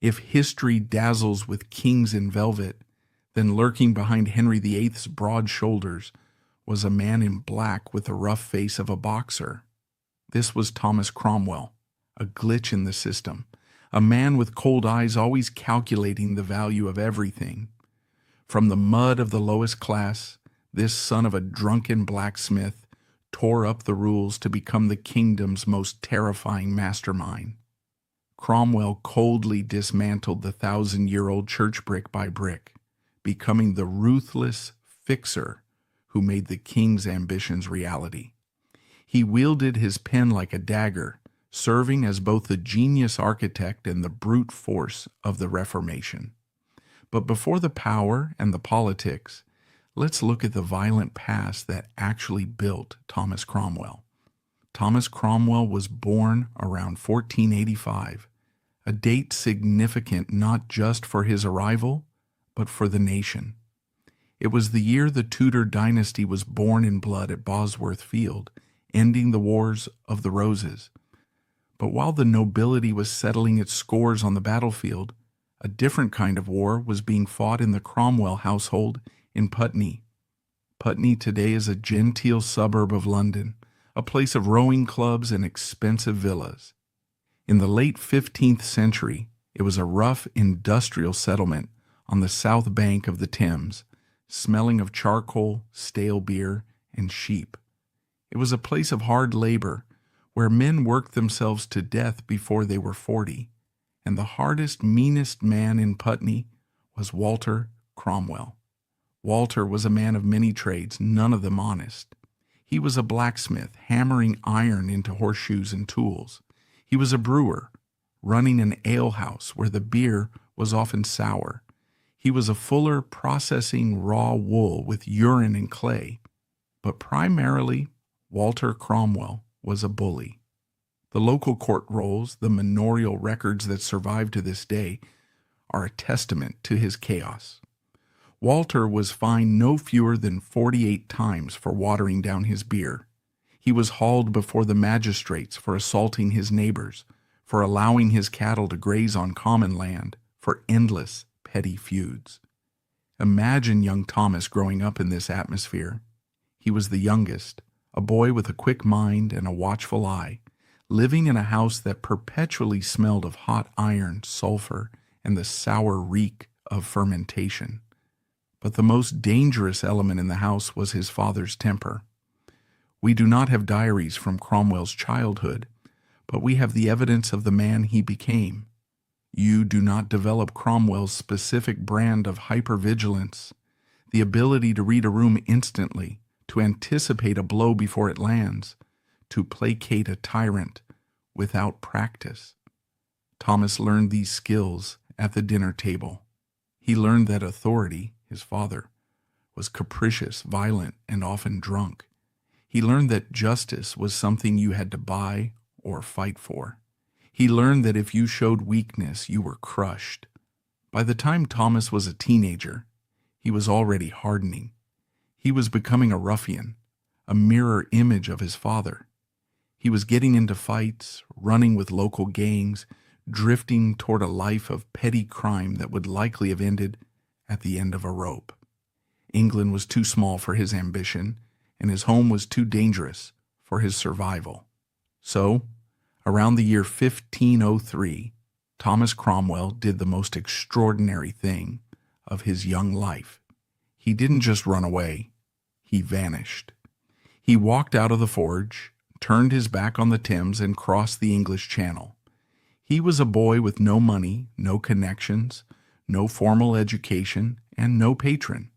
If history dazzles with kings in velvet, then lurking behind Henry VIII's broad shoulders was a man in black with the rough face of a boxer. This was Thomas Cromwell, a glitch in the system, a man with cold eyes always calculating the value of everything. From the mud of the lowest class, this son of a drunken blacksmith tore up the rules to become the kingdom's most terrifying mastermind. Cromwell coldly dismantled the 1,000-year-old church brick by brick, becoming the ruthless fixer who made the king's ambitions reality. He wielded his pen like a dagger, serving as both the genius architect and the brute force of the Reformation. But before the power and the politics, let's look at the violent past that actually built Thomas Cromwell. Thomas Cromwell was born around 1485, a date significant not just for his arrival, but for the nation. It was the year the Tudor dynasty was born in blood at Bosworth Field, ending the Wars of the Roses. But while the nobility was settling its scores on the battlefield, a different kind of war was being fought in the Cromwell household in Putney. Putney today is a genteel suburb of London, a place of rowing clubs and expensive villas. In the late 15th century, it was a rough industrial settlement on the south bank of the Thames, smelling of charcoal, stale beer, and sheep. It was a place of hard labor, where men worked themselves to death before they were 40, and the hardest, meanest man in Putney was Walter Cromwell. Walter was a man of many trades, none of them honest. He was a blacksmith, hammering iron into horseshoes and tools. He was a brewer, running an alehouse where the beer was often sour. He was a fuller, processing raw wool with urine and clay. But primarily, Walter Cromwell was a bully. The local court rolls, the manorial records that survive to this day, are a testament to his chaos. Walter was fined no fewer than 48 times for watering down his beer. He was hauled before the magistrates for assaulting his neighbors, for allowing his cattle to graze on common land, for endless petty feuds. Imagine young Thomas growing up in this atmosphere. He was the youngest, a boy with a quick mind and a watchful eye, living in a house that perpetually smelled of hot iron, sulfur, and the sour reek of fermentation. But the most dangerous element in the house was his father's temper. We do not have diaries from Cromwell's childhood, but we have the evidence of the man he became. You do not develop Cromwell's specific brand of hypervigilance, the ability to read a room instantly, to anticipate a blow before it lands, to placate a tyrant without practice. Thomas learned these skills at the dinner table. He learned that authority, his father, was capricious, violent, and often drunk. He learned that justice was something you had to buy or fight for. He learned that if you showed weakness, you were crushed. By the time Thomas was a teenager, he was already hardening. He was becoming a ruffian, a mirror image of his father. He was getting into fights, running with local gangs, drifting toward a life of petty crime that would likely have ended at the end of a rope. England was too small for his ambition, and his home was too dangerous for his survival. So, around the year 1503, Thomas Cromwell did the most extraordinary thing of his young life. He didn't just run away, he vanished. He walked out of the forge, turned his back on the Thames, and crossed the English Channel. He was a boy with no money, no connections, no formal education, and no patron.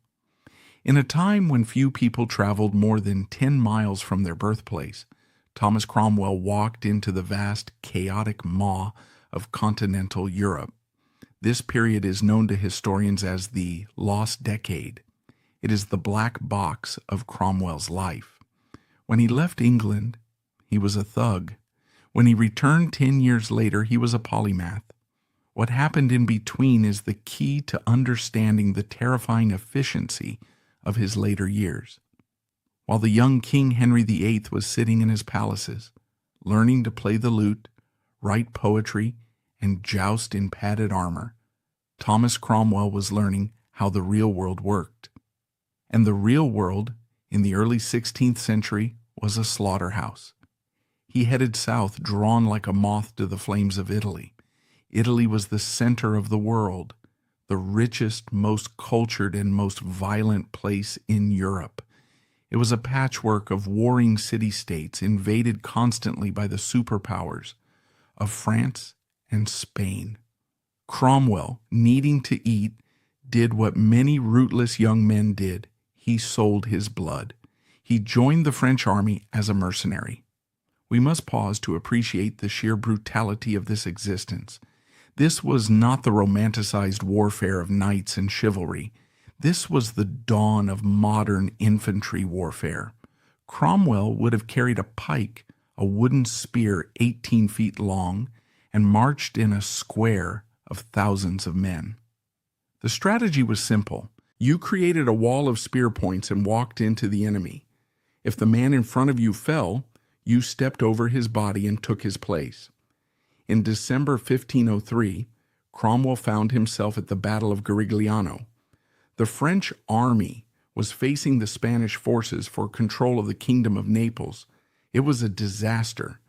In a time when few people traveled more than 10 miles from their birthplace, Thomas Cromwell walked into the vast, chaotic maw of continental Europe. This period is known to historians as the Lost Decade. It is the black box of Cromwell's life. When he left England, he was a thug. When he returned 10 years later, he was a polymath. What happened in between is the key to understanding the terrifying efficiency of his later years. While the young King Henry VIII was sitting in his palaces, learning to play the lute, write poetry, and joust in padded armor. Thomas Cromwell was learning how the real world worked. And the real world, in the early 16th century, was a slaughterhouse. He headed south, drawn like a moth to the flames of Italy. Italy was the center of the world, the richest, most cultured, and most violent place in Europe. It was a patchwork of warring city-states invaded constantly by the superpowers of France and Spain. Cromwell, needing to eat, did what many rootless young men did. He sold his blood. He joined the French army as a mercenary. We must pause to appreciate the sheer brutality of this existence. This was not the romanticized warfare of knights and chivalry. This was the dawn of modern infantry warfare. Cromwell would have carried a pike, a wooden spear 18 feet long, and marched in a square of thousands of men. The strategy was simple. You created a wall of spear points and walked into the enemy. If the man in front of you fell, you stepped over his body and took his place. In December 1503, Cromwell found himself at the Battle of Garigliano. The French army was facing the Spanish forces for control of the Kingdom of Naples. It was a disaster.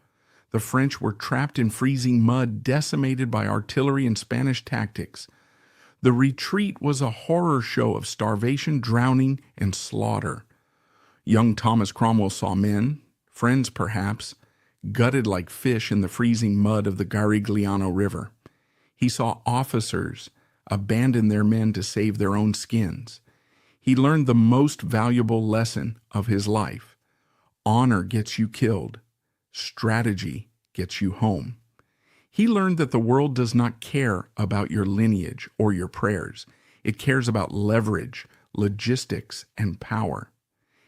The French were trapped in freezing mud, decimated by artillery and Spanish tactics. The retreat was a horror show of starvation, drowning, and slaughter. Young Thomas Cromwell saw men, friends perhaps, gutted like fish in the freezing mud of the Garigliano River. He saw officers abandon their men to save their own skins. He learned the most valuable lesson of his life. Honor gets you killed. Strategy gets you home. He learned that the world does not care about your lineage or your prayers. It cares about leverage, logistics, and power.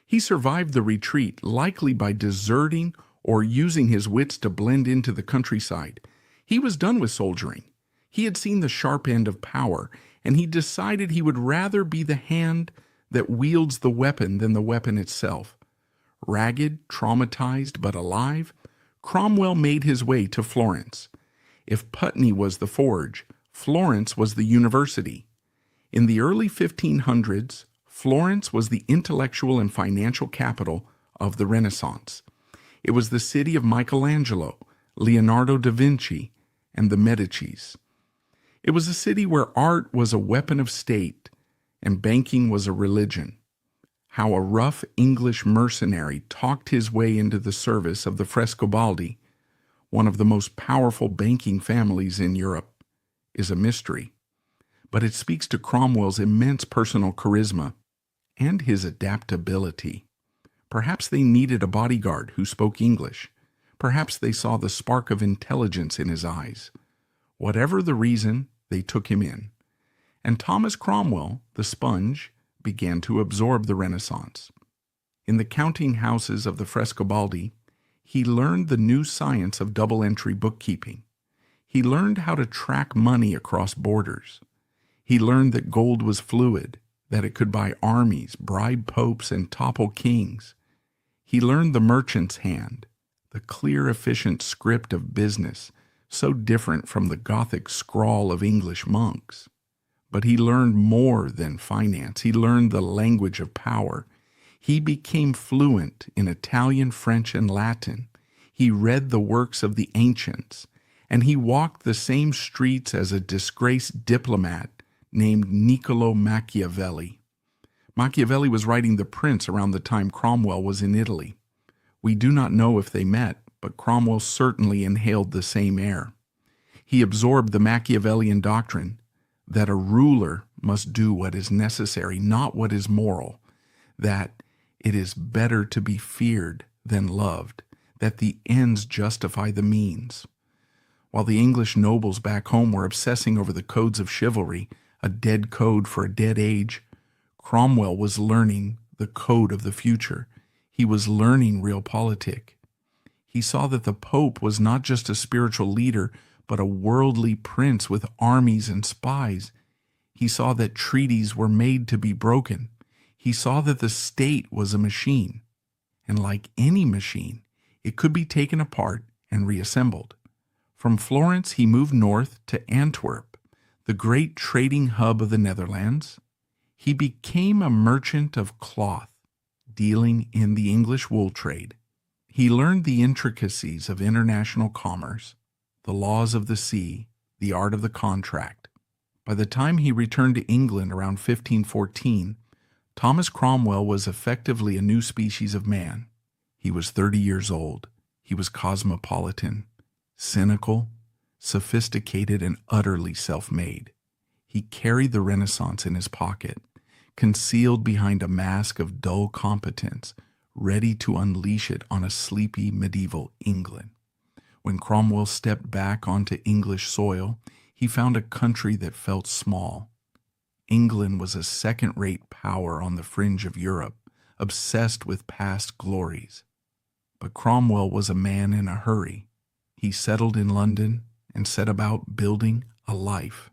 He survived the retreat, likely by deserting or using his wits to blend into the countryside. He was done with soldiering. He had seen the sharp end of power, and he decided he would rather be the hand that wields the weapon than the weapon itself. Ragged, traumatized, but alive, Cromwell made his way to Florence. If Putney was the forge, Florence was the university. In the early 1500s, Florence was the intellectual and financial capital of the Renaissance. It was the city of Michelangelo, Leonardo da Vinci, and the Medicis. It was a city where art was a weapon of state and banking was a religion. How a rough English mercenary talked his way into the service of the Frescobaldi, one of the most powerful banking families in Europe, is a mystery. But it speaks to Cromwell's immense personal charisma and his adaptability. Perhaps they needed a bodyguard who spoke English. Perhaps they saw the spark of intelligence in his eyes. Whatever the reason, they took him in. And Thomas Cromwell, the sponge, began to absorb the Renaissance. In the counting houses of the Frescobaldi, he learned the new science of double-entry bookkeeping. He learned how to track money across borders. He learned that gold was fluid, that it could buy armies, bribe popes, and topple kings. He learned the merchant's hand, the clear, efficient script of business, so different from the Gothic scrawl of English monks. But he learned more than finance. He learned the language of power. He became fluent in Italian, French, and Latin. He read the works of the ancients, and he walked the same streets as a disgraced diplomat named Niccolo Machiavelli. Machiavelli was writing The Prince around the time Cromwell was in Italy. We do not know if they met, but Cromwell certainly inhaled the same air. He absorbed the Machiavellian doctrine that a ruler must do what is necessary, not what is moral, that it is better to be feared than loved, that the ends justify the means. While the English nobles back home were obsessing over the codes of chivalry, a dead code for a dead age, Cromwell was learning the code of the future. He was learning realpolitik. He saw that the Pope was not just a spiritual leader, but a worldly prince with armies and spies. He saw that treaties were made to be broken. He saw that the state was a machine, and like any machine, it could be taken apart and reassembled. From Florence, he moved north to Antwerp, the great trading hub of the Netherlands. He became a merchant of cloth, dealing in the English wool trade. He learned the intricacies of international commerce, the laws of the sea, the art of the contract. By the time he returned to England around 1514, Thomas Cromwell was effectively a new species of man. He was 30 years old. He was cosmopolitan, cynical, sophisticated, and utterly self-made. He carried the Renaissance in his pocket, concealed behind a mask of dull competence, ready to unleash it on a sleepy medieval England. When Cromwell stepped back onto English soil, he found a country that felt small. England was a second-rate power on the fringe of Europe, obsessed with past glories. But Cromwell was a man in a hurry. He settled in London and set about building a life.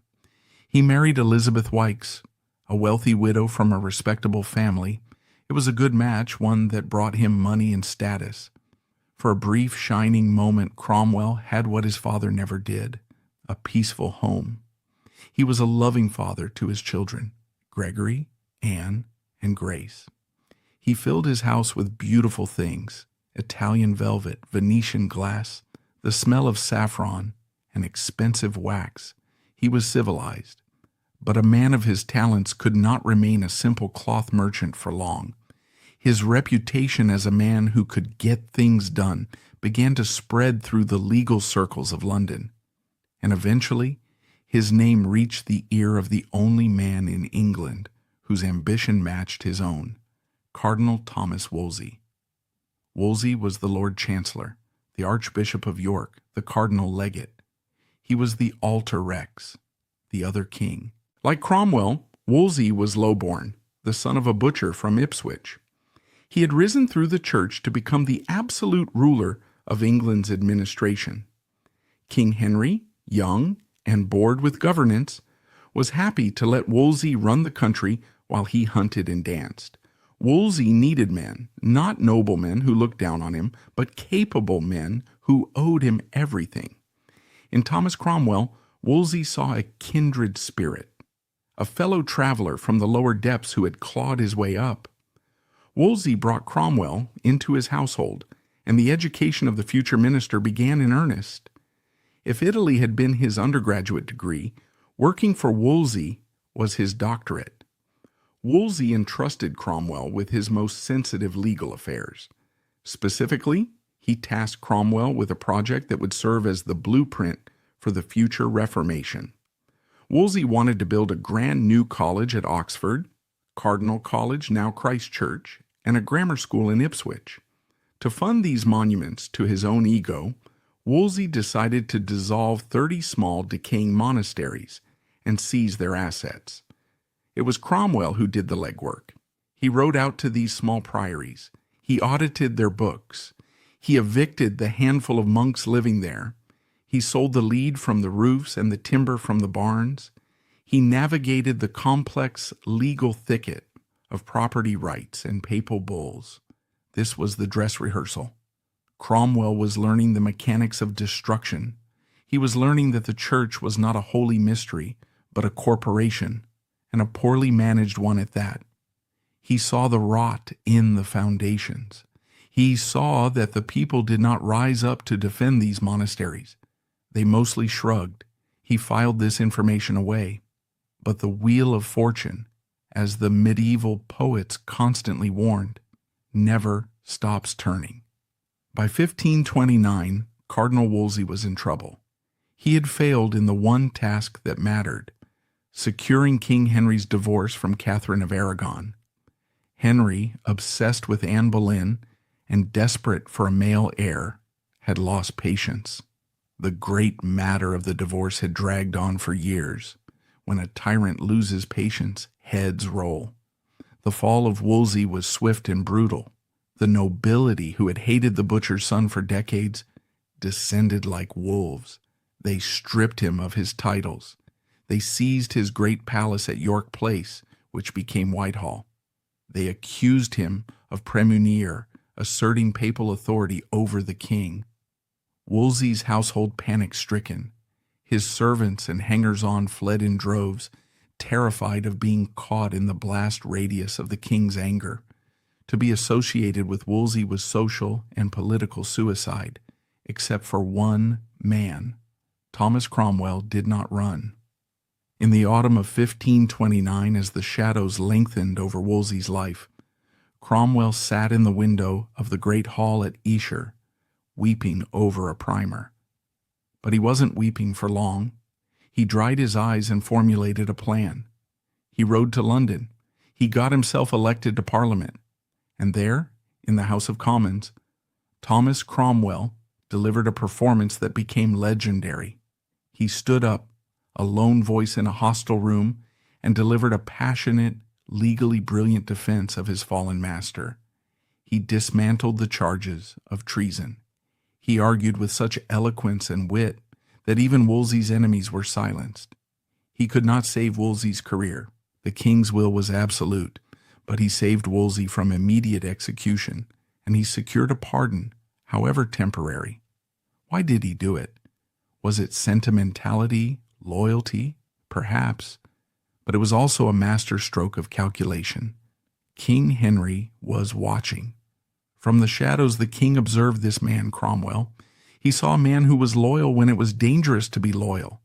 He married Elizabeth Wykes, a wealthy widow from a respectable family. It was a good match, one that brought him money and status. For a brief, shining moment, Cromwell had what his father never did, a peaceful home. He was a loving father to his children, Gregory, Anne, and Grace. He filled his house with beautiful things, Italian velvet, Venetian glass, the smell of saffron, and expensive wax. He was civilized. But a man of his talents could not remain a simple cloth merchant for long. His reputation as a man who could get things done began to spread through the legal circles of London, and eventually his name reached the ear of the only man in England whose ambition matched his own, Cardinal Thomas Wolsey. Wolsey was the Lord Chancellor, the Archbishop of York, the Cardinal Legate. He was the Alter Rex, the other king. Like Cromwell, Wolsey was lowborn, the son of a butcher from Ipswich. He had risen through the church to become the absolute ruler of England's administration. King Henry, young and bored with governance, was happy to let Wolsey run the country while he hunted and danced. Wolsey needed men, not noblemen who looked down on him, but capable men who owed him everything. In Thomas Cromwell, Wolsey saw a kindred spirit, a fellow traveler from the lower depths who had clawed his way up. Wolsey brought Cromwell into his household, and the education of the future minister began in earnest. If Italy had been his undergraduate degree, working for Wolsey was his doctorate. Wolsey entrusted Cromwell with his most sensitive legal affairs. Specifically, he tasked Cromwell with a project that would serve as the blueprint for the future Reformation. Wolsey wanted to build a grand new college at Oxford, Cardinal College, now Christ Church, and a grammar school in Ipswich. To fund these monuments to his own ego, Wolsey decided to dissolve 30 small, decaying monasteries and seize their assets. It was Cromwell who did the legwork. He rode out to these small priories. He audited their books. He evicted the handful of monks living there. He sold the lead from the roofs and the timber from the barns. He navigated the complex legal thicket of property rights and papal bulls. This was the dress rehearsal. Cromwell was learning the mechanics of destruction. He was learning that the church was not a holy mystery, but a corporation, and a poorly managed one at that. He saw the rot in the foundations. He saw that the people did not rise up to defend these monasteries. They mostly shrugged. He filed this information away. But the wheel of fortune, as the medieval poets constantly warned, never stops turning. By 1529, Cardinal Wolsey was in trouble. He had failed in the one task that mattered, securing King Henry's divorce from Catherine of Aragon. Henry, obsessed with Anne Boleyn and desperate for a male heir, had lost patience. The great matter of the divorce had dragged on for years. When a tyrant loses patience, heads roll. The fall of Wolsey was swift and brutal. The nobility who had hated the butcher's son for decades descended like wolves. They stripped him of his titles. They seized his great palace at York Place, which became Whitehall. They accused him of premunire, asserting papal authority over the king. Wolsey's household panic-stricken. His servants and hangers-on fled in droves, terrified of being caught in the blast radius of the king's anger. To be associated with Wolsey was social and political suicide, except for one man. Thomas Cromwell did not run. In the autumn of 1529, as the shadows lengthened over Wolsey's life, Cromwell sat in the window of the great hall at Esher, weeping over a primer. But he wasn't weeping for long. He dried his eyes and formulated a plan. He rode to London. He got himself elected to Parliament. And there, in the House of Commons, Thomas Cromwell delivered a performance that became legendary. He stood up, a lone voice in a hostile room, and delivered a passionate, legally brilliant defense of his fallen master. He dismantled the charges of treason. He argued with such eloquence and wit that even Wolsey's enemies were silenced. He could not save Wolsey's career. The king's will was absolute, but he saved Wolsey from immediate execution, and he secured a pardon, however temporary. Why did he do it? Was it sentimentality, loyalty? Perhaps. But it was also a masterstroke of calculation. King Henry was watching. From the shadows, the king observed this man, Cromwell. He saw a man who was loyal when it was dangerous to be loyal.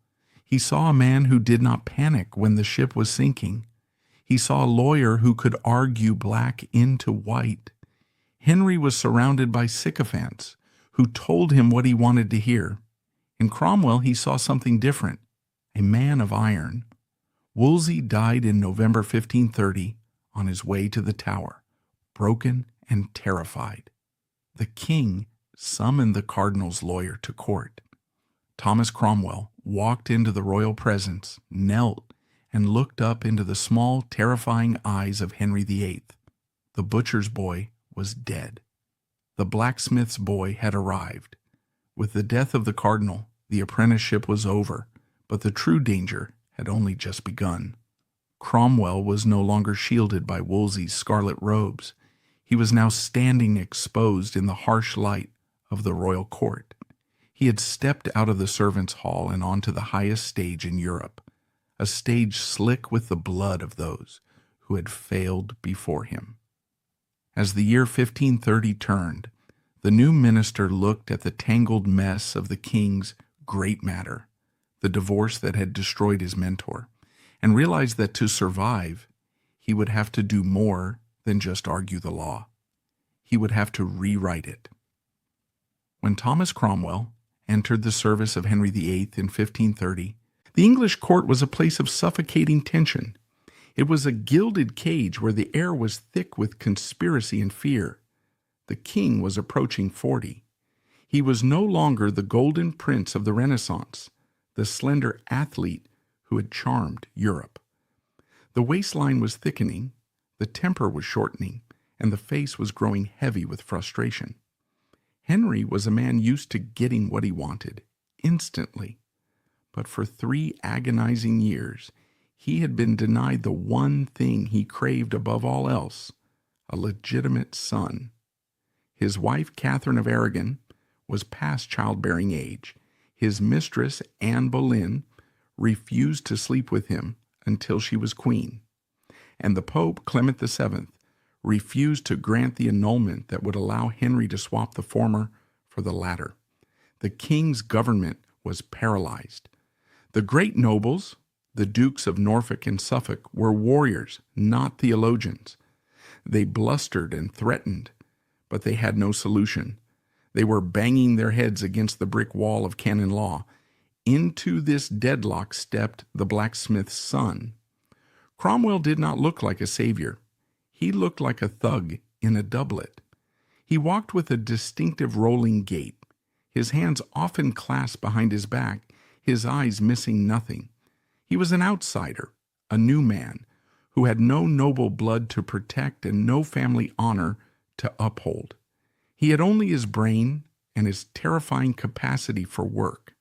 He saw a man who did not panic when the ship was sinking. He saw a lawyer who could argue black into white. Henry was surrounded by sycophants who told him what he wanted to hear. In Cromwell, he saw something different, a man of iron. Wolsey died in November 1530 on his way to the Tower, broken and terrified. The king summoned the cardinal's lawyer to court. Thomas Cromwell walked into the royal presence, knelt, and looked up into the small, terrifying eyes of Henry VIII. The butcher's boy was dead. The blacksmith's boy had arrived. With the death of the cardinal, the apprenticeship was over, but the true danger had only just begun. Cromwell was no longer shielded by Wolsey's scarlet robes. He was now standing exposed in the harsh light of the royal court. He had stepped out of the servants' hall and onto the highest stage in Europe, a stage slick with the blood of those who had failed before him. As the year 1530 turned, the new minister looked at the tangled mess of the king's great matter, the divorce that had destroyed his mentor, and realized that to survive, he would have to do more than just argue the law. He would have to rewrite it. When Thomas Cromwell entered the service of Henry VIII in 1530, the English court was a place of suffocating tension. It was a gilded cage where the air was thick with conspiracy and fear. The king was approaching 40. He was no longer the golden prince of the Renaissance, the slender athlete who had charmed Europe. The waistline was thickening, the temper was shortening, and the face was growing heavy with frustration. Henry was a man used to getting what he wanted, instantly. But for 3 agonizing years, he had been denied the one thing he craved above all else, a legitimate son. His wife, Catherine of Aragon, was past childbearing age. His mistress, Anne Boleyn, refused to sleep with him until she was queen. And the Pope, Clement VII, refused to grant the annulment that would allow Henry to swap the former for the latter. The king's government was paralyzed. The great nobles, the Dukes of Norfolk and Suffolk, were warriors, not theologians. They blustered and threatened, but they had no solution. They were banging their heads against the brick wall of canon law. Into this deadlock stepped the blacksmith's son. Cromwell did not look like a savior. He looked like a thug in a doublet. He walked with a distinctive rolling gait, his hands often clasped behind his back, his eyes missing nothing. He was an outsider, a new man, who had no noble blood to protect and no family honor to uphold. He had only his brain and his terrifying capacity for work.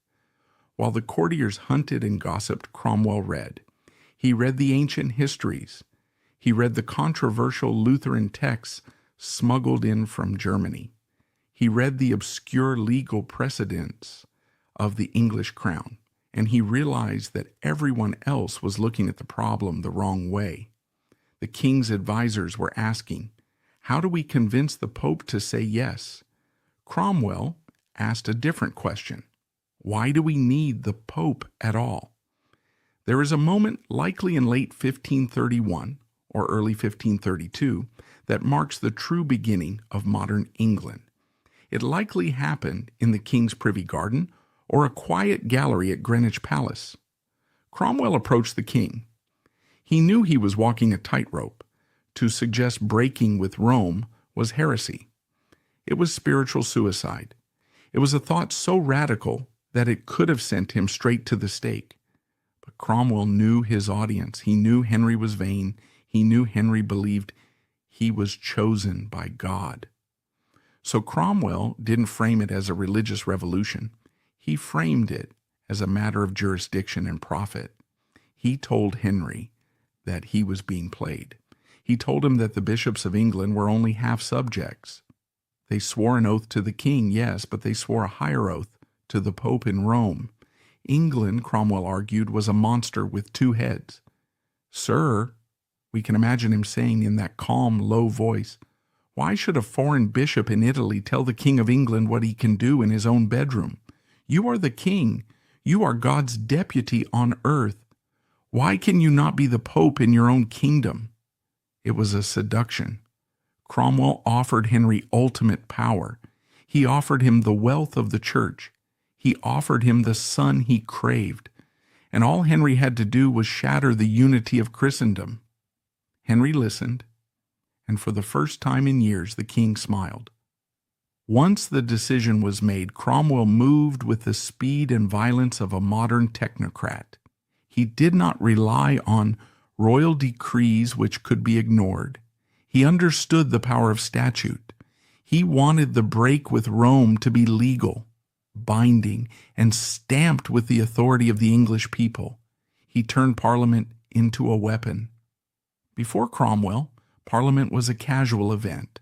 While the courtiers hunted and gossiped, Cromwell read. He read the ancient histories. He read the controversial Lutheran texts smuggled in from Germany. He read the obscure legal precedents of the English crown, and he realized that everyone else was looking at the problem the wrong way. The king's advisors were asking, how do we convince the Pope to say yes? Cromwell asked a different question. Why do we need the Pope at all? There is a moment, likely in late 1531 or early 1532, that marks the true beginning of modern England. It likely happened in the king's privy garden or a quiet gallery at Greenwich Palace. Cromwell approached the king. He knew he was walking a tightrope. To suggest breaking with Rome was heresy. It was spiritual suicide. It was a thought so radical that it could have sent him straight to the stake. But Cromwell knew his audience. He knew Henry was vain. He knew Henry believed he was chosen by God. So Cromwell didn't frame it as a religious revolution. He framed it as a matter of jurisdiction and profit. He told Henry that he was being played. He told him that the bishops of England were only half subjects. They swore an oath to the king, yes, but they swore a higher oath to the Pope in Rome. England, Cromwell argued, was a monster with two heads. Sir, we can imagine him saying in that calm, low voice, why should a foreign bishop in Italy tell the King of England what he can do in his own bedroom? You are the king. You are God's deputy on earth. Why can you not be the Pope in your own kingdom? It was a seduction. Cromwell offered Henry ultimate power. He offered him the wealth of the church. He offered him the son he craved. And all Henry had to do was shatter the unity of Christendom. Henry listened, and for the first time in years the king smiled. Once the decision was made, Cromwell moved with the speed and violence of a modern technocrat. He did not rely on royal decrees which could be ignored. He understood the power of statute. He wanted the break with Rome to be legal, binding, and stamped with the authority of the English people. He turned Parliament into a weapon. Before Cromwell, Parliament was a casual event,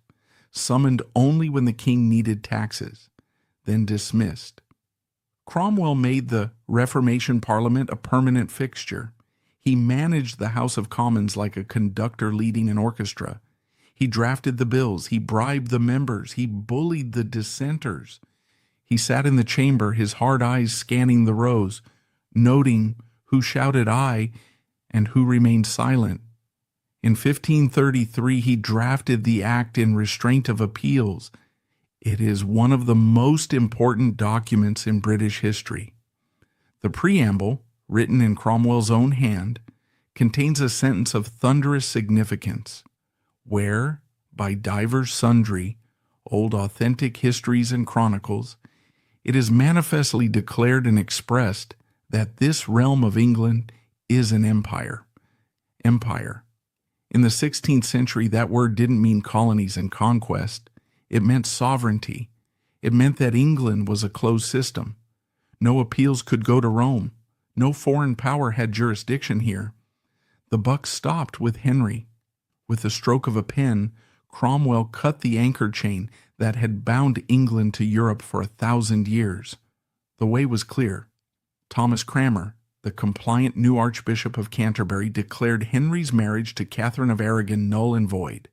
summoned only when the king needed taxes, then dismissed. Cromwell made the Reformation Parliament a permanent fixture. He managed the House of Commons like a conductor leading an orchestra. He drafted the bills. He bribed the members. He bullied the dissenters. He sat in the chamber, his hard eyes scanning the rows, noting who shouted aye and who remained silent. In 1533, he drafted the Act in Restraint of Appeals. It is one of the most important documents in British history. The preamble, written in Cromwell's own hand, contains a sentence of thunderous significance, where, by divers sundry, old authentic histories and chronicles, it is manifestly declared and expressed that this realm of England is an empire. Empire. In the 16th century, that word didn't mean colonies and conquest. It meant sovereignty. It meant that England was a closed system. No appeals could go to Rome. No foreign power had jurisdiction here. The buck stopped with Henry. With the stroke of a pen, Cromwell cut the anchor chain that had bound England to Europe for 1,000 years. The way was clear. Thomas Cranmer, the compliant new Archbishop of Canterbury, declared Henry's marriage to Catherine of Aragon null and void.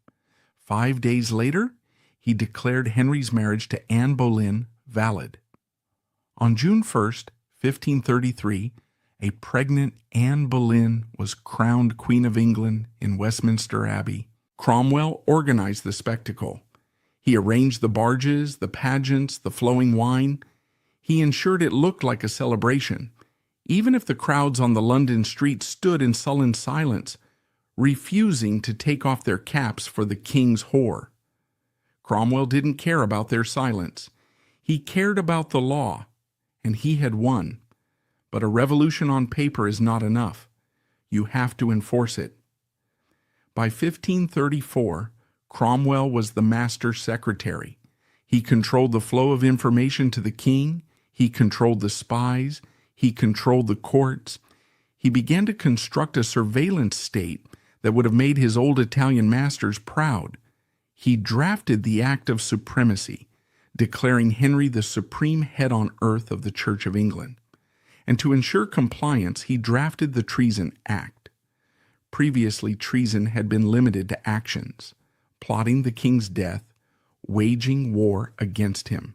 5 days later, he declared Henry's marriage to Anne Boleyn valid. On June 1st, 1533, a pregnant Anne Boleyn was crowned Queen of England in Westminster Abbey. Cromwell organized the spectacle. He arranged the barges, the pageants, the flowing wine. He ensured it looked like a celebration, even if the crowds on the London streets stood in sullen silence, refusing to take off their caps for the king's whore. Cromwell didn't care about their silence. He cared about the law, and he had won. But a revolution on paper is not enough. You have to enforce it. By 1534, Cromwell was the master secretary. He controlled the flow of information to the king. He controlled the spies. He controlled the courts. He began to construct a surveillance state that would have made his old Italian masters proud. He drafted the Act of Supremacy, declaring Henry the supreme head on earth of the Church of England. And to ensure compliance, he drafted the Treason Act. Previously, treason had been limited to actions: plotting the king's death, waging war against him.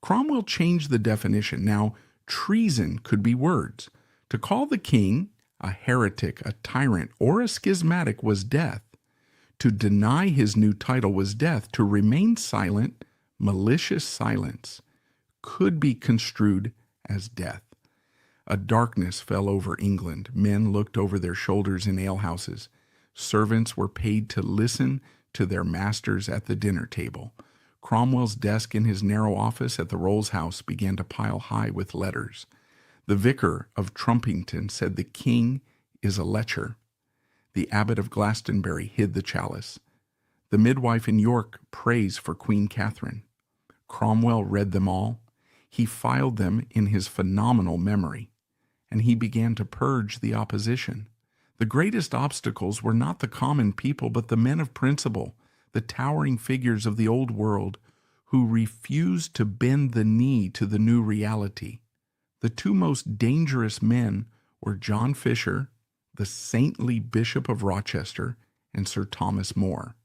Cromwell changed the definition. Now, treason could be words. To call the king a heretic, a tyrant, or a schismatic was death. To deny his new title was death. To remain silent, malicious silence, could be construed as death. A darkness fell over England. Men looked over their shoulders in alehouses. Servants were paid to listen to their masters at the dinner table. Cromwell's desk in his narrow office at the Rolls House began to pile high with letters. The vicar of Trumpington said the king is a lecher. The abbot of Glastonbury hid the chalice. The midwife in York prays for Queen Catherine. Cromwell read them all. He filed them in his phenomenal memory, and he began to purge the opposition. The greatest obstacles were not the common people, but the men of principle, the towering figures of the old world who refused to bend the knee to the new reality. The two most dangerous men were John Fisher, the saintly Bishop of Rochester, and Sir Thomas More.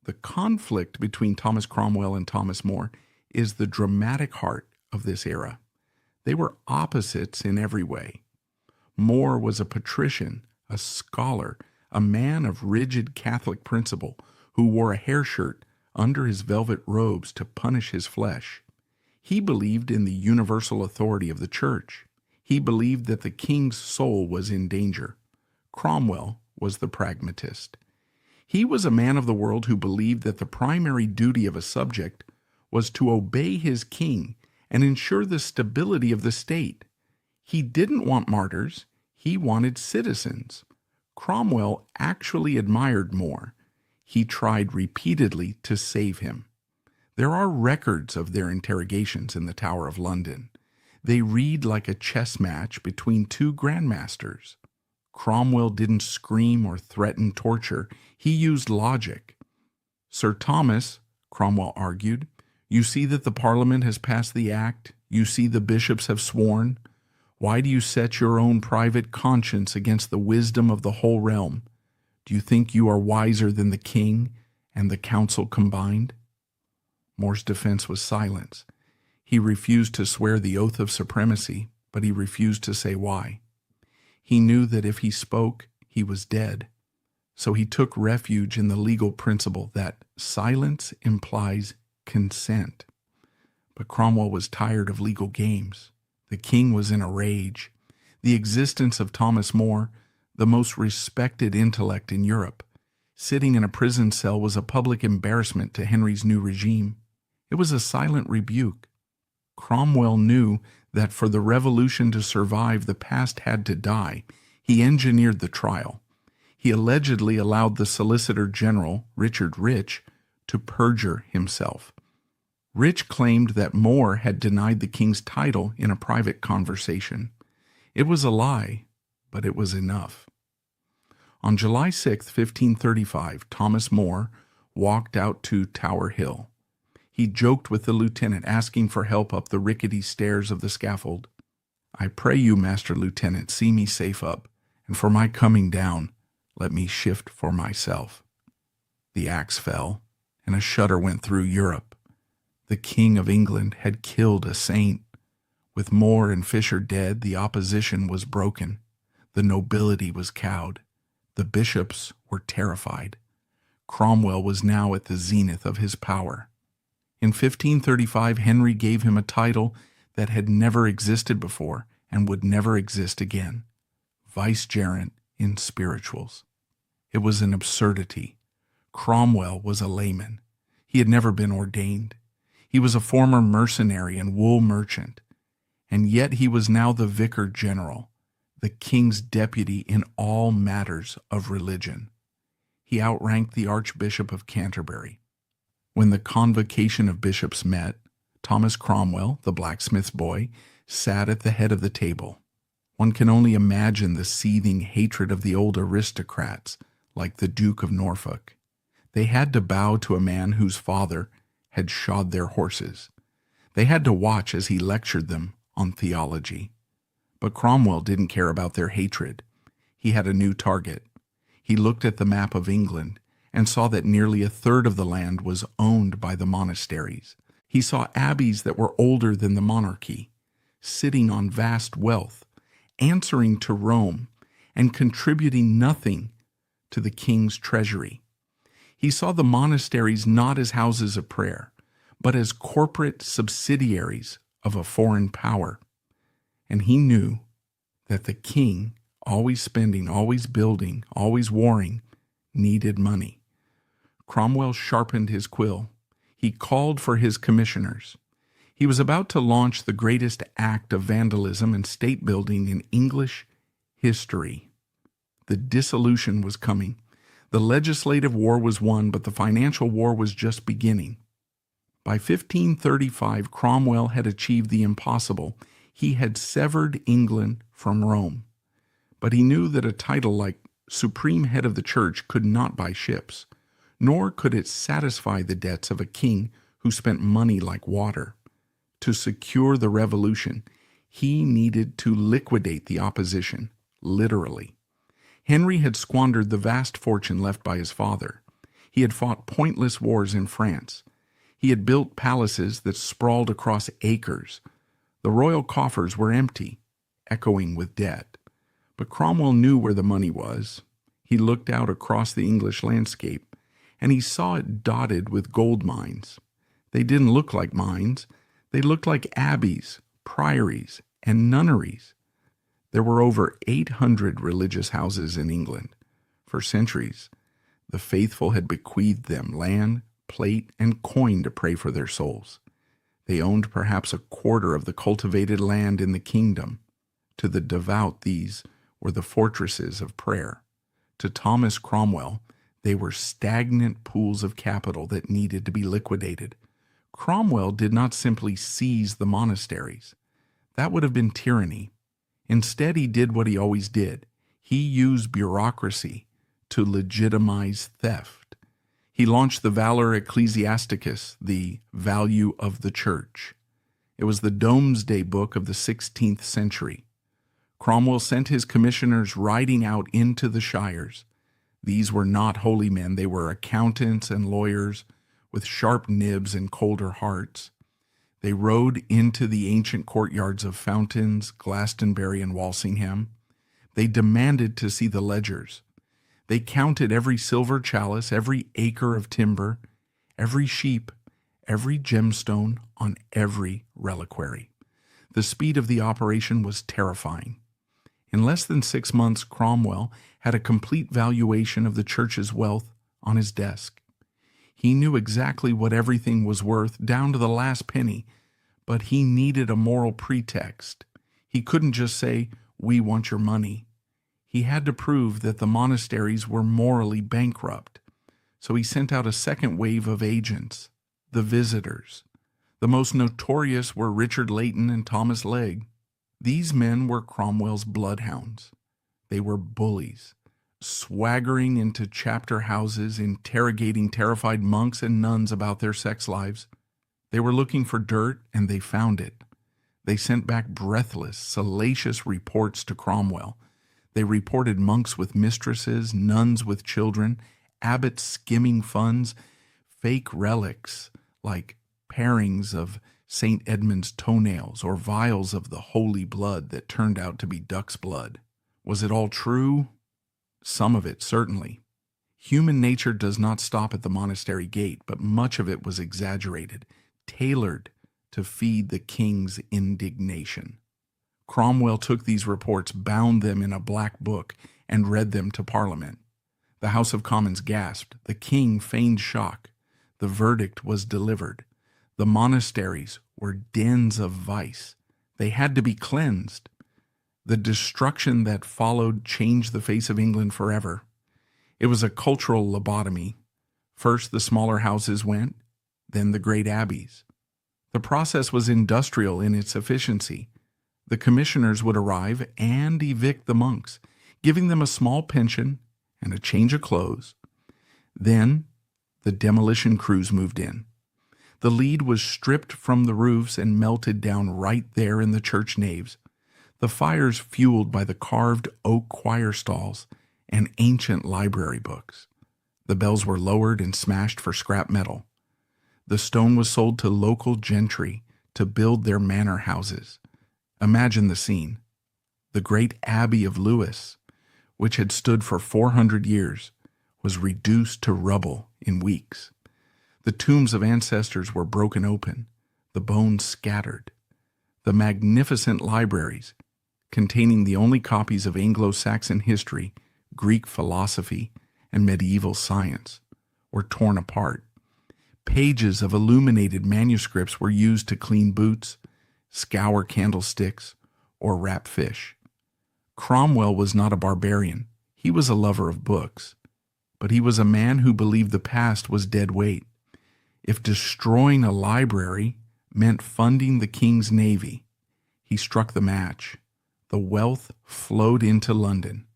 The conflict between Thomas Cromwell and Thomas More is the dramatic heart of this era. They were opposites in every way. More was a patrician, a scholar, a man of rigid Catholic principle who wore a hair shirt under his velvet robes to punish his flesh. He believed in the universal authority of the church. He believed that the king's soul was in danger. Cromwell was the pragmatist. He was a man of the world who believed that the primary duty of a subject was to obey his king and ensure the stability of the state. He didn't want martyrs. He wanted citizens. Cromwell actually admired More. He tried repeatedly to save him. There are records of their interrogations in the Tower of London. They read like a chess match between two grandmasters. Cromwell didn't scream or threaten torture. He used logic. Sir Thomas, Cromwell argued, you see that the Parliament has passed the act. You see the bishops have sworn. Why do you set your own private conscience against the wisdom of the whole realm? Do you think you are wiser than the king and the council combined? More's defense was silence. He refused to swear the oath of supremacy, but he refused to say why. He knew that if he spoke, he was dead. So he took refuge in the legal principle that silence implies consent. But Cromwell was tired of legal games. The king was in a rage. The existence of Thomas More, the most respected intellect in Europe, sitting in a prison cell was a public embarrassment to Henry's new regime. It was a silent rebuke. Cromwell knew that for the revolution to survive, the past had to die. He engineered the trial. He allegedly allowed the Solicitor General, Richard Rich, to perjure himself. Rich claimed that More had denied the king's title in a private conversation. It was a lie, but it was enough. On July 6, 1535, Thomas More walked out to Tower Hill. He joked with the lieutenant, asking for help up the rickety stairs of the scaffold. I pray you, Master Lieutenant, see me safe up, and for my coming down, let me shift for myself. The axe fell, and a shudder went through Europe. The King of England had killed a saint. With More and Fisher dead, the opposition was broken. The nobility was cowed. The bishops were terrified. Cromwell was now at the zenith of his power. In 1535, Henry gave him a title that had never existed before and would never exist again: vicegerent in spirituals. It was an absurdity. Cromwell was a layman. He had never been ordained. He was a former mercenary and wool merchant, and yet he was now the vicar general, the king's deputy in all matters of religion. He outranked the Archbishop of Canterbury. When the convocation of bishops met, Thomas Cromwell, the blacksmith's boy, sat at the head of the table. One can only imagine the seething hatred of the old aristocrats, like the Duke of Norfolk. They had to bow to a man whose father had shod their horses. They had to watch as he lectured them on theology. But Cromwell didn't care about their hatred. He had a new target. He looked at the map of England and saw that nearly a third of the land was owned by the monasteries. He saw abbeys that were older than the monarchy, sitting on vast wealth, answering to Rome, and contributing nothing to the king's treasury. He saw the monasteries not as houses of prayer, but as corporate subsidiaries of a foreign power. And he knew that the king, always spending, always building, always warring, needed money. Cromwell sharpened his quill. He called for his commissioners. He was about to launch the greatest act of vandalism and state building in English history. The dissolution was coming. The legislative war was won, but the financial war was just beginning. By 1535, Cromwell had achieved the impossible. He had severed England from Rome. But he knew that a title like Supreme Head of the Church could not buy ships, nor could it satisfy the debts of a king who spent money like water. To secure the revolution, he needed to liquidate the opposition, literally. Henry had squandered the vast fortune left by his father. He had fought pointless wars in France. He had built palaces that sprawled across acres. The royal coffers were empty, echoing with debt. But Cromwell knew where the money was. He looked out across the English landscape, and he saw it dotted with gold mines. They didn't look like mines. They looked like abbeys, priories, and nunneries. There were over 800 religious houses in England. For centuries, the faithful had bequeathed them land, plate, and coin to pray for their souls. They owned perhaps a quarter of the cultivated land in the kingdom. To the devout, these were the fortresses of prayer. To Thomas Cromwell, they were stagnant pools of capital that needed to be liquidated. Cromwell did not simply seize the monasteries. That would have been tyranny. Instead, he did what he always did. He used bureaucracy to legitimize theft. He launched the Valor Ecclesiasticus, the value of the church. It was the Domesday Book of the 16th century. Cromwell sent his commissioners riding out into the shires. These were not holy men. They were accountants and lawyers with sharp nibs and colder hearts. They rode into the ancient courtyards of Fountains, Glastonbury, and Walsingham. They demanded to see the ledgers. They counted every silver chalice, every acre of timber, every sheep, every gemstone on every reliquary. The speed of the operation was terrifying. In less than 6 months, Cromwell had a complete valuation of the church's wealth on his desk. He knew exactly what everything was worth, down to the last penny, but he needed a moral pretext. He couldn't just say, "We want your money." He had to prove that the monasteries were morally bankrupt. So he sent out a second wave of agents, the visitors. The most notorious were Richard Leighton and Thomas Legge. These men were Cromwell's bloodhounds. They were bullies, swaggering into chapter houses, interrogating terrified monks and nuns about their sex lives. They were looking for dirt, and they found it. They sent back breathless, salacious reports to Cromwell. They reported monks with mistresses, nuns with children, abbots skimming funds, fake relics like parings of St. Edmund's toenails or vials of the holy blood that turned out to be duck's blood. Was it all true? Some of it, certainly. Human nature does not stop at the monastery gate, but much of it was exaggerated, tailored to feed the king's indignation. Cromwell took these reports, bound them in a black book, and read them to Parliament. The House of Commons gasped. The king feigned shock. The verdict was delivered. The monasteries were dens of vice. They had to be cleansed. The destruction that followed changed the face of England forever. It was a cultural lobotomy. First the smaller houses went, then the great abbeys. The process was industrial in its efficiency. The commissioners would arrive and evict the monks, giving them a small pension and a change of clothes. Then the demolition crews moved in. The lead was stripped from the roofs and melted down right there in the church naves, the fires fueled by the carved oak choir stalls and ancient library books. The bells were lowered and smashed for scrap metal. The stone was sold to local gentry to build their manor houses. Imagine the scene. The great Abbey of Lewes, which had stood for 400 years, was reduced to rubble in weeks. The tombs of ancestors were broken open, the bones scattered. The magnificent libraries, containing the only copies of Anglo-Saxon history, Greek philosophy, and medieval science, were torn apart. Pages of illuminated manuscripts were used to clean boots, scour candlesticks, or wrap fish. Cromwell was not a barbarian. He was a lover of books. But he was a man who believed the past was dead weight. If destroying a library meant funding the king's navy, he struck the match. The wealth flowed into London.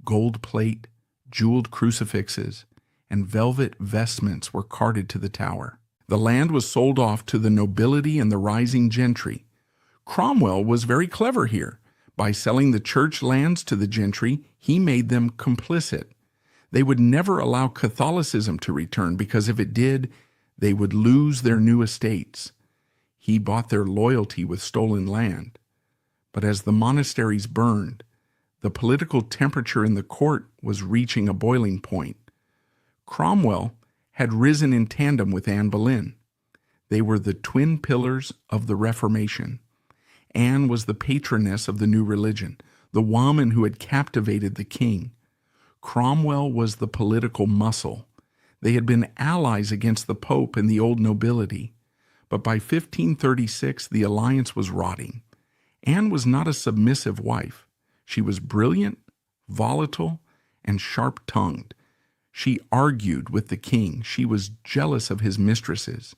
Gold plate, jeweled crucifixes, and velvet vestments were carted to the Tower. The land was sold off to the nobility and the rising gentry. Cromwell was very clever here. By selling the church lands to the gentry, he made them complicit. They would never allow Catholicism to return because if it did, they would lose their new estates. He bought their loyalty with stolen land. But as the monasteries burned, the political temperature in the court was reaching a boiling point. Cromwell had risen in tandem with Anne Boleyn. They were the twin pillars of the Reformation. Anne was the patroness of the new religion, the woman who had captivated the king. Cromwell was the political muscle. They had been allies against the Pope and the old nobility. But by 1536, the alliance was rotting. Anne was not a submissive wife. She was brilliant, volatile, and sharp-tongued. She argued with the king. She was jealous of his mistresses.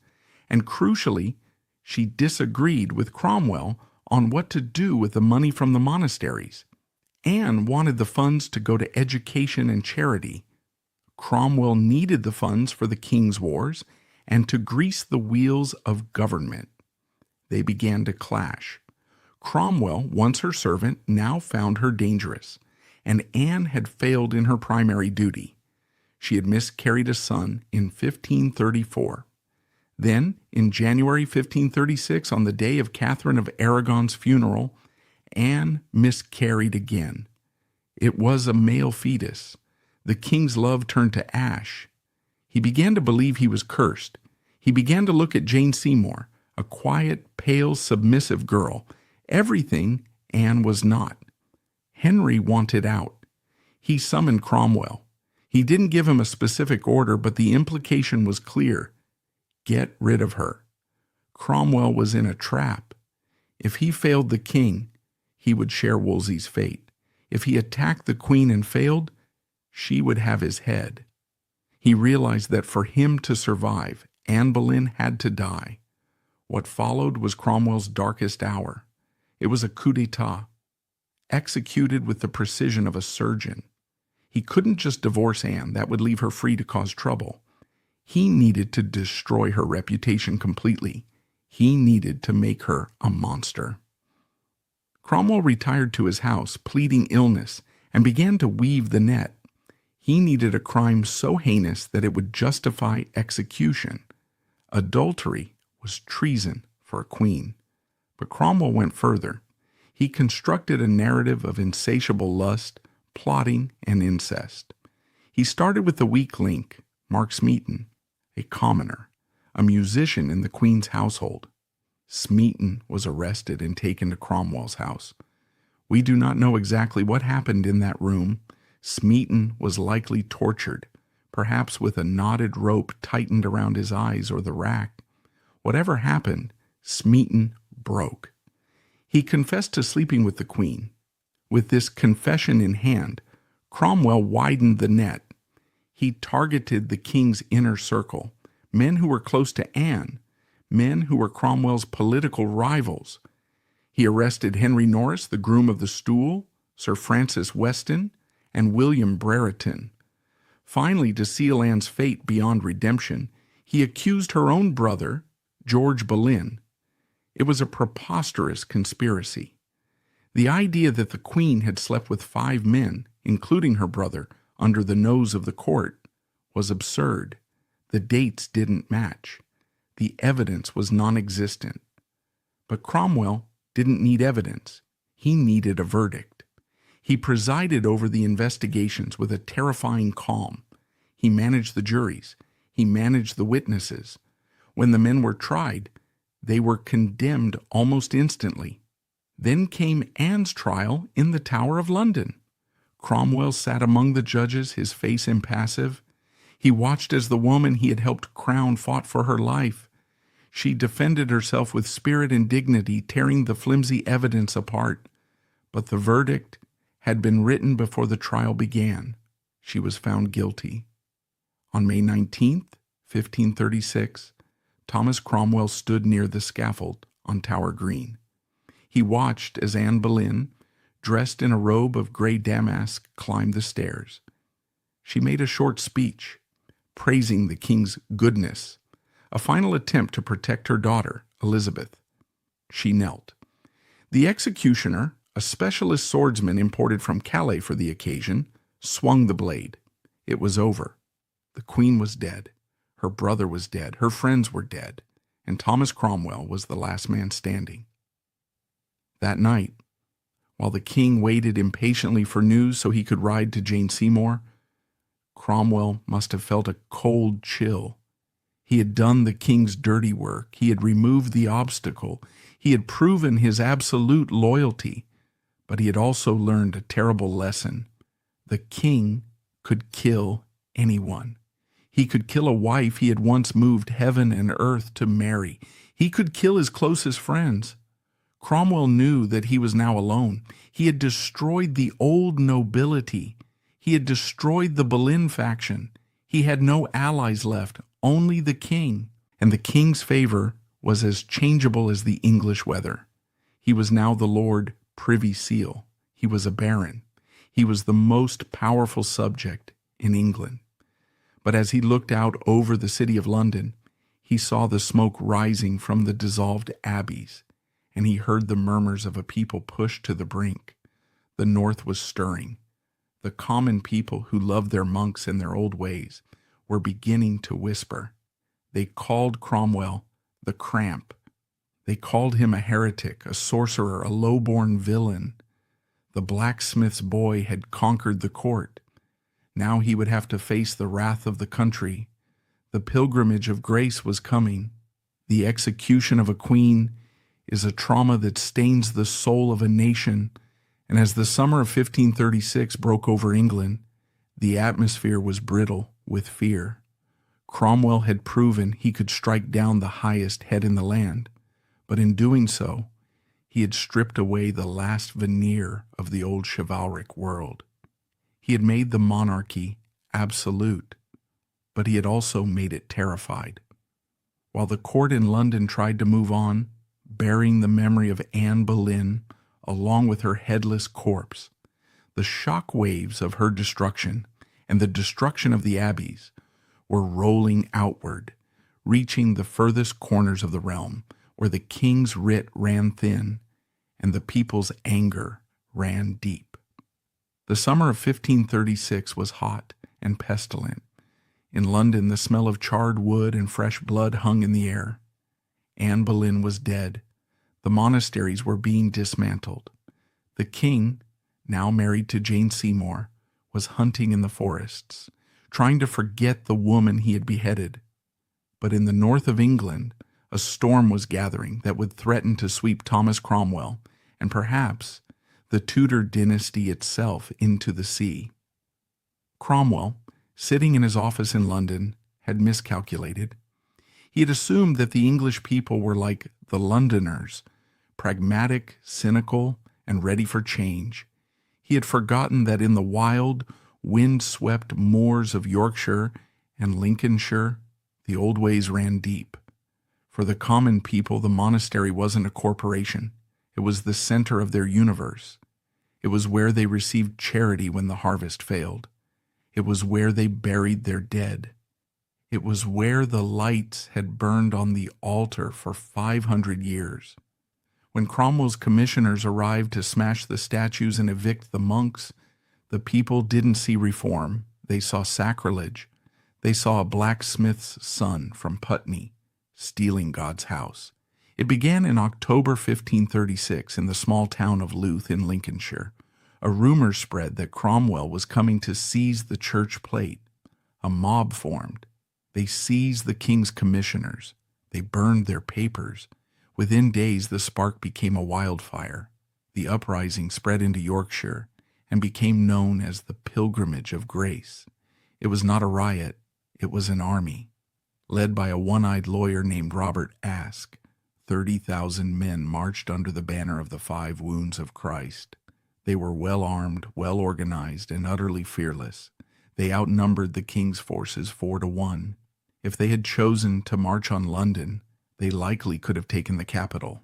And crucially, she disagreed with Cromwell on what to do with the money from the monasteries. Anne wanted the funds to go to education and charity. Cromwell needed the funds for the king's wars and to grease the wheels of government. They began to clash. Cromwell, once her servant, now found her dangerous, and Anne had failed in her primary duty. She had miscarried a son in 1534. Then, in January 1536, on the day of Catherine of Aragon's funeral, Anne miscarried again. It was a male fetus. The king's love turned to ash. He began to believe he was cursed. He began to look at Jane Seymour, a quiet, pale, submissive girl, everything Anne was not. Henry wanted out. He summoned Cromwell. He didn't give him a specific order, but the implication was clear. Get rid of her. Cromwell was in a trap. If he failed the king, he would share Wolsey's fate. If he attacked the queen and failed, she would have his head. He realized that for him to survive, Anne Boleyn had to die. What followed was Cromwell's darkest hour. It was a coup d'etat, executed with the precision of a surgeon. He couldn't just divorce Anne. That would leave her free to cause trouble. He needed to destroy her reputation completely. He needed to make her a monster. Cromwell retired to his house, pleading illness, and began to weave the net. He needed a crime so heinous that it would justify execution. Adultery was treason for a queen. But Cromwell went further. He constructed a narrative of insatiable lust, plotting, and incest. He started with the weak link, Mark Smeaton, a commoner, a musician in the Queen's household. Smeaton was arrested and taken to Cromwell's house. We do not know exactly what happened in that room. Smeaton was likely tortured, perhaps with a knotted rope tightened around his eyes or the rack. Whatever happened, Smeaton broke. He confessed to sleeping with the Queen. With this confession in hand, Cromwell widened the net. He targeted the king's inner circle, men who were close to Anne, men who were Cromwell's political rivals. He arrested Henry Norris, the groom of the stool, Sir Francis Weston, and William Brereton. Finally, to seal Anne's fate beyond redemption, he accused her own brother, George Boleyn. It was a preposterous conspiracy. The idea that the Queen had slept with 5 men, including her brother, under the nose of the court, was absurd. The dates didn't match. The evidence was non-existent. But Cromwell didn't need evidence. He needed a verdict. He presided over the investigations with a terrifying calm. He managed the juries. He managed the witnesses. When the men were tried, they were condemned almost instantly. Then came Anne's trial in the Tower of London. Cromwell sat among the judges, his face impassive. He watched as the woman he had helped crown fought for her life. She defended herself with spirit and dignity, tearing the flimsy evidence apart. But the verdict had been written before the trial began. She was found guilty. On May 19th, 1536, Thomas Cromwell stood near the scaffold on Tower Green. He watched as Anne Boleyn, dressed in a robe of gray damask, climbed the stairs. She made a short speech, praising the king's goodness, a final attempt to protect her daughter, Elizabeth. She knelt. The executioner, a specialist swordsman imported from Calais for the occasion, swung the blade. It was over. The Queen was dead. Her brother was dead. Her friends were dead. And Thomas Cromwell was the last man standing. That night, while the king waited impatiently for news so he could ride to Jane Seymour, Cromwell must have felt a cold chill. He had done the king's dirty work. He had removed the obstacle. He had proven his absolute loyalty. But he had also learned a terrible lesson. The king could kill anyone. He could kill a wife he had once moved heaven and earth to marry. He could kill his closest friends. Cromwell knew that he was now alone. He had destroyed the old nobility. He had destroyed the Boleyn faction. He had no allies left, only the king. And the king's favor was as changeable as the English weather. He was now the Lord Privy Seal. He was a baron. He was the most powerful subject in England. But as he looked out over the city of London, he saw the smoke rising from the dissolved abbeys, and he heard the murmurs of a people pushed to the brink. The north was stirring. The common people who loved their monks and their old ways were beginning to whisper. They called Cromwell the Cramp. They called him a heretic, a sorcerer, a low-born villain. The blacksmith's boy had conquered the court. Now he would have to face the wrath of the country. The pilgrimage of grace was coming. The execution of a queen is a trauma that stains the soul of a nation, and as the summer of 1536 broke over England, the atmosphere was brittle with fear. Cromwell had proven he could strike down the highest head in the land, but in doing so, he had stripped away the last veneer of the old chivalric world. He had made the monarchy absolute, but he had also made it terrified. While the court in London tried to move on, bearing the memory of Anne Boleyn along with her headless corpse, the shock waves of her destruction and the destruction of the abbeys were rolling outward, reaching the furthest corners of the realm, where the king's writ ran thin and the people's anger ran deep. The summer of 1536 was hot and pestilent. In London, the smell of charred wood and fresh blood hung in the air. Anne Boleyn was dead. The monasteries were being dismantled. The king, now married to Jane Seymour, was hunting in the forests, trying to forget the woman he had beheaded. But in the north of England, a storm was gathering that would threaten to sweep Thomas Cromwell, and perhaps the Tudor dynasty itself, into the sea. Cromwell, sitting in his office in London, had miscalculated. He had assumed that the English people were like the Londoners, pragmatic, cynical, and ready for change. He had forgotten that in the wild, wind-swept moors of Yorkshire and Lincolnshire, the old ways ran deep. For the common people, the monastery wasn't a corporation. It was the center of their universe. It was where they received charity when the harvest failed. It was where they buried their dead. It was where the lights had burned on the altar for 500 years. When Cromwell's commissioners arrived to smash the statues and evict the monks, the people didn't see reform. They saw sacrilege. They saw a blacksmith's son from Putney stealing God's house. It began in October 1536 in the small town of Louth in Lincolnshire. A rumor spread that Cromwell was coming to seize the church plate. A mob formed. They seized the king's commissioners. They burned their papers. Within days, the spark became a wildfire. The uprising spread into Yorkshire and became known as the Pilgrimage of Grace. It was not a riot. It was an army. Led by a one-eyed lawyer named Robert Aske, 30,000 men marched under the banner of the 5 wounds of Christ. They were well-armed, well-organized, and utterly fearless. They outnumbered the king's forces 4-1. If they had chosen to march on London, they likely could have taken the capital.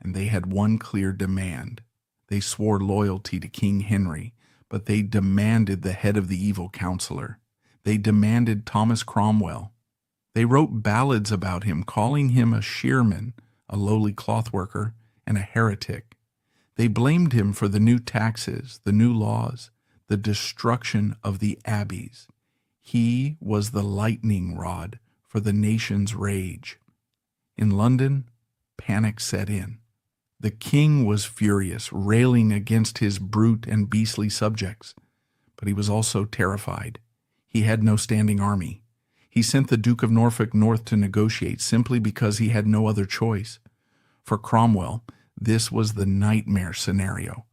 And they had one clear demand. They swore loyalty to King Henry, but they demanded the head of the evil counselor. They demanded Thomas Cromwell. They wrote ballads about him, calling him a shearman, a lowly clothworker, and a heretic. They blamed him for the new taxes, the new laws, the destruction of the abbeys. He was the lightning rod for the nation's rage. In London, panic set in. The king was furious, railing against his brute and beastly subjects. But he was also terrified. He had no standing army. He sent the Duke of Norfolk north to negotiate simply because he had no other choice. For Cromwell, this was the nightmare scenario.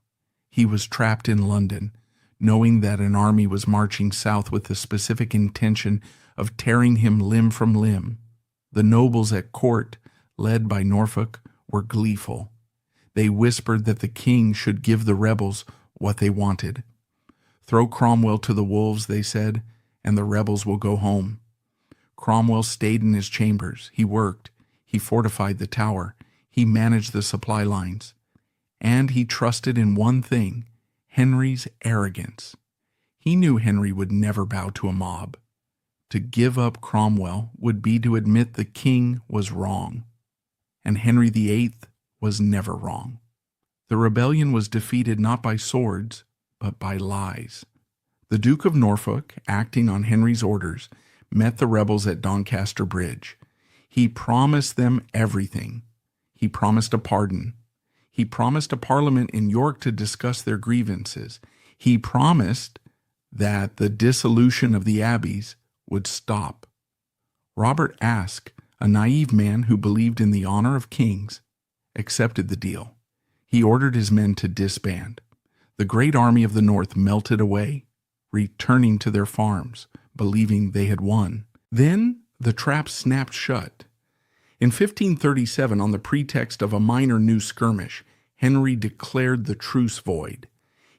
He was trapped in London, knowing that an army was marching south with the specific intention of tearing him limb from limb. The nobles at court, led by Norfolk, were gleeful. They whispered that the king should give the rebels what they wanted. Throw Cromwell to the wolves, they said, and the rebels will go home. Cromwell stayed in his chambers. He worked. He fortified the tower. He managed the supply lines. And he trusted in one thing, Henry's arrogance. He knew Henry would never bow to a mob. To give up Cromwell would be to admit the king was wrong. And Henry VIII was never wrong. The rebellion was defeated not by swords, but by lies. The Duke of Norfolk, acting on Henry's orders, met the rebels at Doncaster Bridge. He promised them everything. He promised a pardon. He promised a parliament in York to discuss their grievances. He promised that the dissolution of the abbeys would stop. Robert Aske, a naive man who believed in the honor of kings, accepted the deal. He ordered his men to disband. The great army of the North melted away, returning to their farms, believing they had won. Then the trap snapped shut. In 1537, on the pretext of a minor new skirmish, Henry declared the truce void.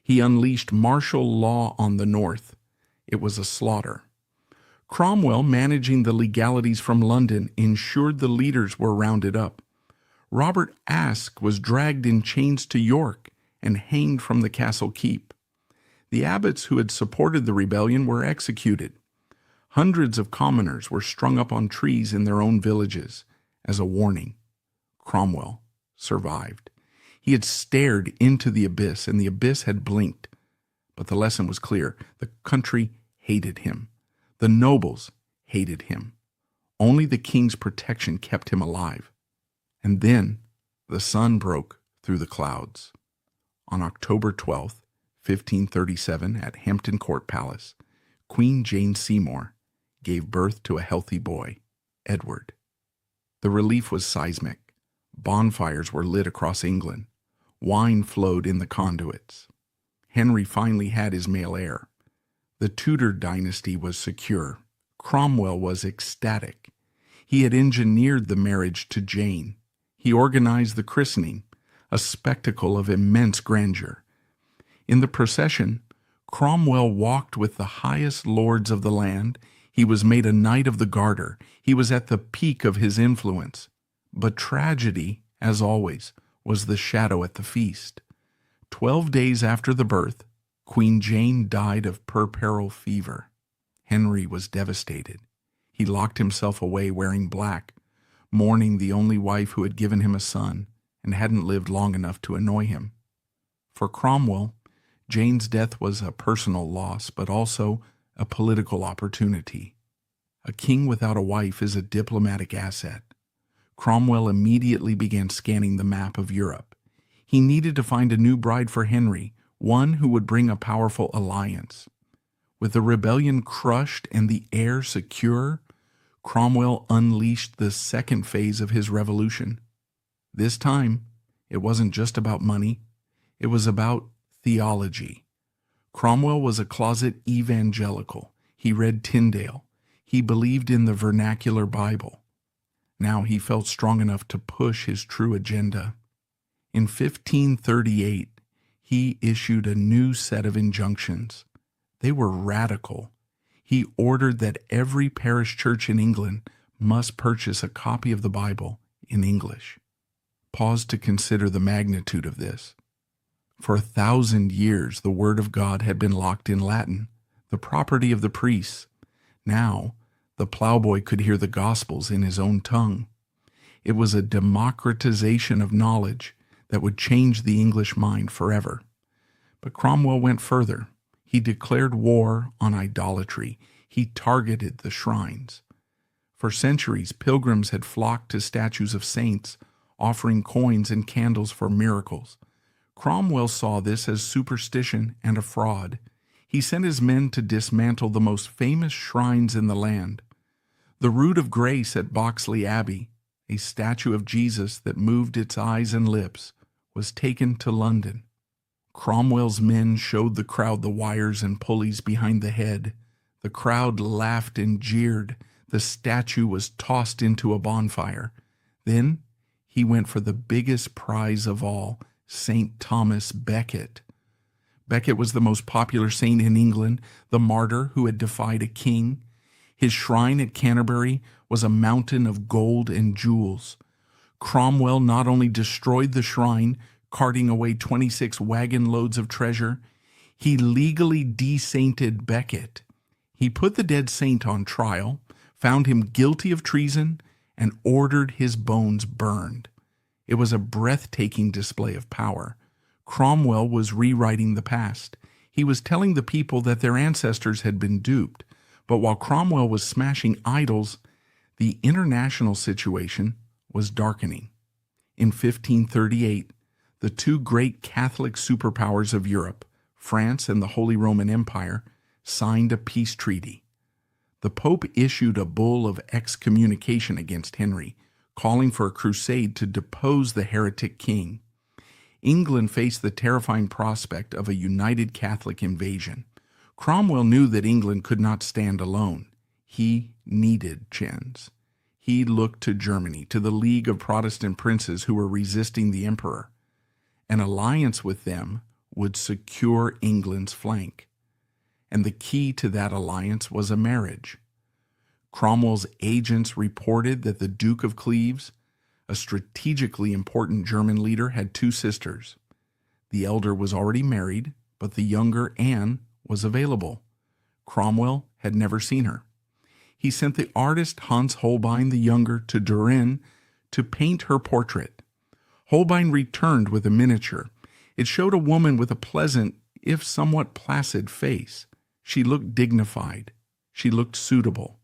He unleashed martial law on the North. It was a slaughter. Cromwell, managing the legalities from London, ensured the leaders were rounded up. Robert Aske was dragged in chains to York and hanged from the castle keep. The abbots who had supported the rebellion were executed. Hundreds of commoners were strung up on trees in their own villages as a warning. Cromwell survived. He had stared into the abyss, and the abyss had blinked. But the lesson was clear. The country hated him. The nobles hated him. Only the king's protection kept him alive. And then the sun broke through the clouds. On October 12th, 1537, at Hampton Court Palace, Queen Jane Seymour gave birth to a healthy boy, Edward. The relief was seismic. Bonfires were lit across England. Wine flowed in the conduits. Henry finally had his male heir. The Tudor dynasty was secure. Cromwell was ecstatic. He had engineered the marriage to Jane. He organized the christening, a spectacle of immense grandeur. In the procession, Cromwell walked with the highest lords of the land. He was made a Knight of the Garter. He was at the peak of his influence. But tragedy, as always, was the shadow at the feast. 12 days after the birth, Queen Jane died of puerperal fever. Henry was devastated. He locked himself away wearing black, mourning the only wife who had given him a son and hadn't lived long enough to annoy him. For Cromwell, Jane's death was a personal loss, but also a political opportunity. A king without a wife is a diplomatic asset. Cromwell immediately began scanning the map of Europe. He needed to find a new bride for Henry, one who would bring a powerful alliance. With the rebellion crushed and the heir secure, Cromwell unleashed the second phase of his revolution. This time, it wasn't just about money, it was about theology. Cromwell was a closet evangelical. He read Tyndale. He believed in the vernacular Bible. Now he felt strong enough to push his true agenda. In 1538, he issued a new set of injunctions. They were radical. He ordered that every parish church in England must purchase a copy of the Bible in English. Pause to consider the magnitude of this. For 1,000 years, the Word of God had been locked in Latin, the property of the priests. Now, the plowboy could hear the Gospels in his own tongue. It was a democratization of knowledge that would change the English mind forever. But Cromwell went further. He declared war on idolatry. He targeted the shrines. For centuries, pilgrims had flocked to statues of saints, offering coins and candles for miracles. Cromwell saw this as superstition and a fraud. He sent his men to dismantle the most famous shrines in the land. The Rood of Grace at Boxley Abbey, a statue of Jesus that moved its eyes and lips, was taken to London. Cromwell's men showed the crowd the wires and pulleys behind the head. The crowd laughed and jeered. The statue was tossed into a bonfire. Then he went for the biggest prize of all, St. Thomas Becket. Becket was the most popular saint in England, the martyr who had defied a king. His shrine at Canterbury was a mountain of gold and jewels. Cromwell not only destroyed the shrine, carting away 26 wagon loads of treasure, he legally desainted Becket. He put the dead saint on trial, found him guilty of treason, and ordered his bones burned. It was a breathtaking display of power. Cromwell was rewriting the past. He was telling the people that their ancestors had been duped. But while Cromwell was smashing idols, the international situation was darkening. In 1538, the two great Catholic superpowers of Europe, France and the Holy Roman Empire, signed a peace treaty. The Pope issued a bull of excommunication against Henry, calling for a crusade to depose the heretic king. England faced the terrifying prospect of a united Catholic invasion. Cromwell knew that England could not stand alone. He needed chins. He looked to Germany, to the League of Protestant princes who were resisting the emperor. An alliance with them would secure England's flank. And the key to that alliance was a marriage. Cromwell's agents reported that the Duke of Cleves, a strategically important German leader, had two sisters. The elder was already married, but the younger, Anne, was available. Cromwell had never seen her. He sent the artist Hans Holbein the Younger to Turin to paint her portrait. Holbein returned with a miniature. It showed a woman with a pleasant, if somewhat placid face. She looked dignified. She looked suitable.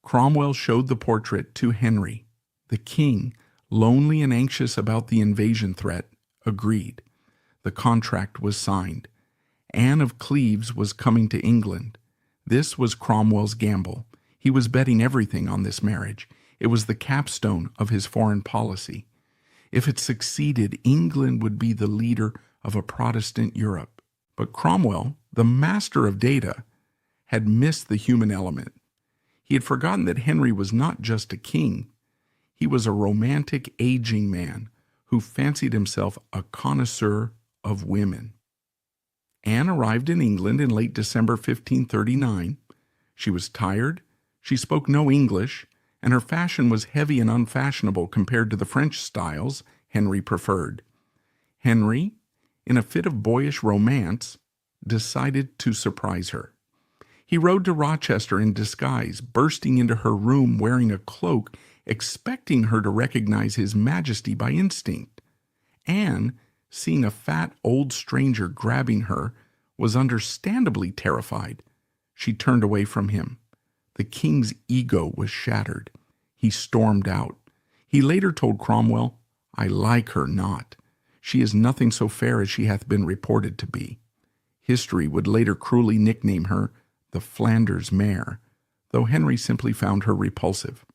Cromwell showed the portrait to Henry. The king, lonely and anxious about the invasion threat, agreed. The contract was signed. Anne of Cleves was coming to England. This was Cromwell's gamble. He was betting everything on this marriage. It was the capstone of his foreign policy. If it succeeded, England would be the leader of a Protestant Europe. But Cromwell, the master of data, had missed the human element. He had forgotten that Henry was not just a king. He was a romantic, aging man who fancied himself a connoisseur of women. Anne arrived in England in late December 1539. She was tired, she spoke no English, and her fashion was heavy and unfashionable compared to the French styles Henry preferred. Henry, in a fit of boyish romance, decided to surprise her. He rode to Rochester in disguise, bursting into her room wearing a cloak, expecting her to recognize his majesty by instinct. Anne, seeing a fat old stranger grabbing her, was understandably terrified. She turned away from him. The king's ego was shattered. He stormed out. He later told Cromwell, "I like her not. She is nothing so fair as she hath been reported to be." History would later cruelly nickname her the Flanders mare, though Henry simply found her repulsive.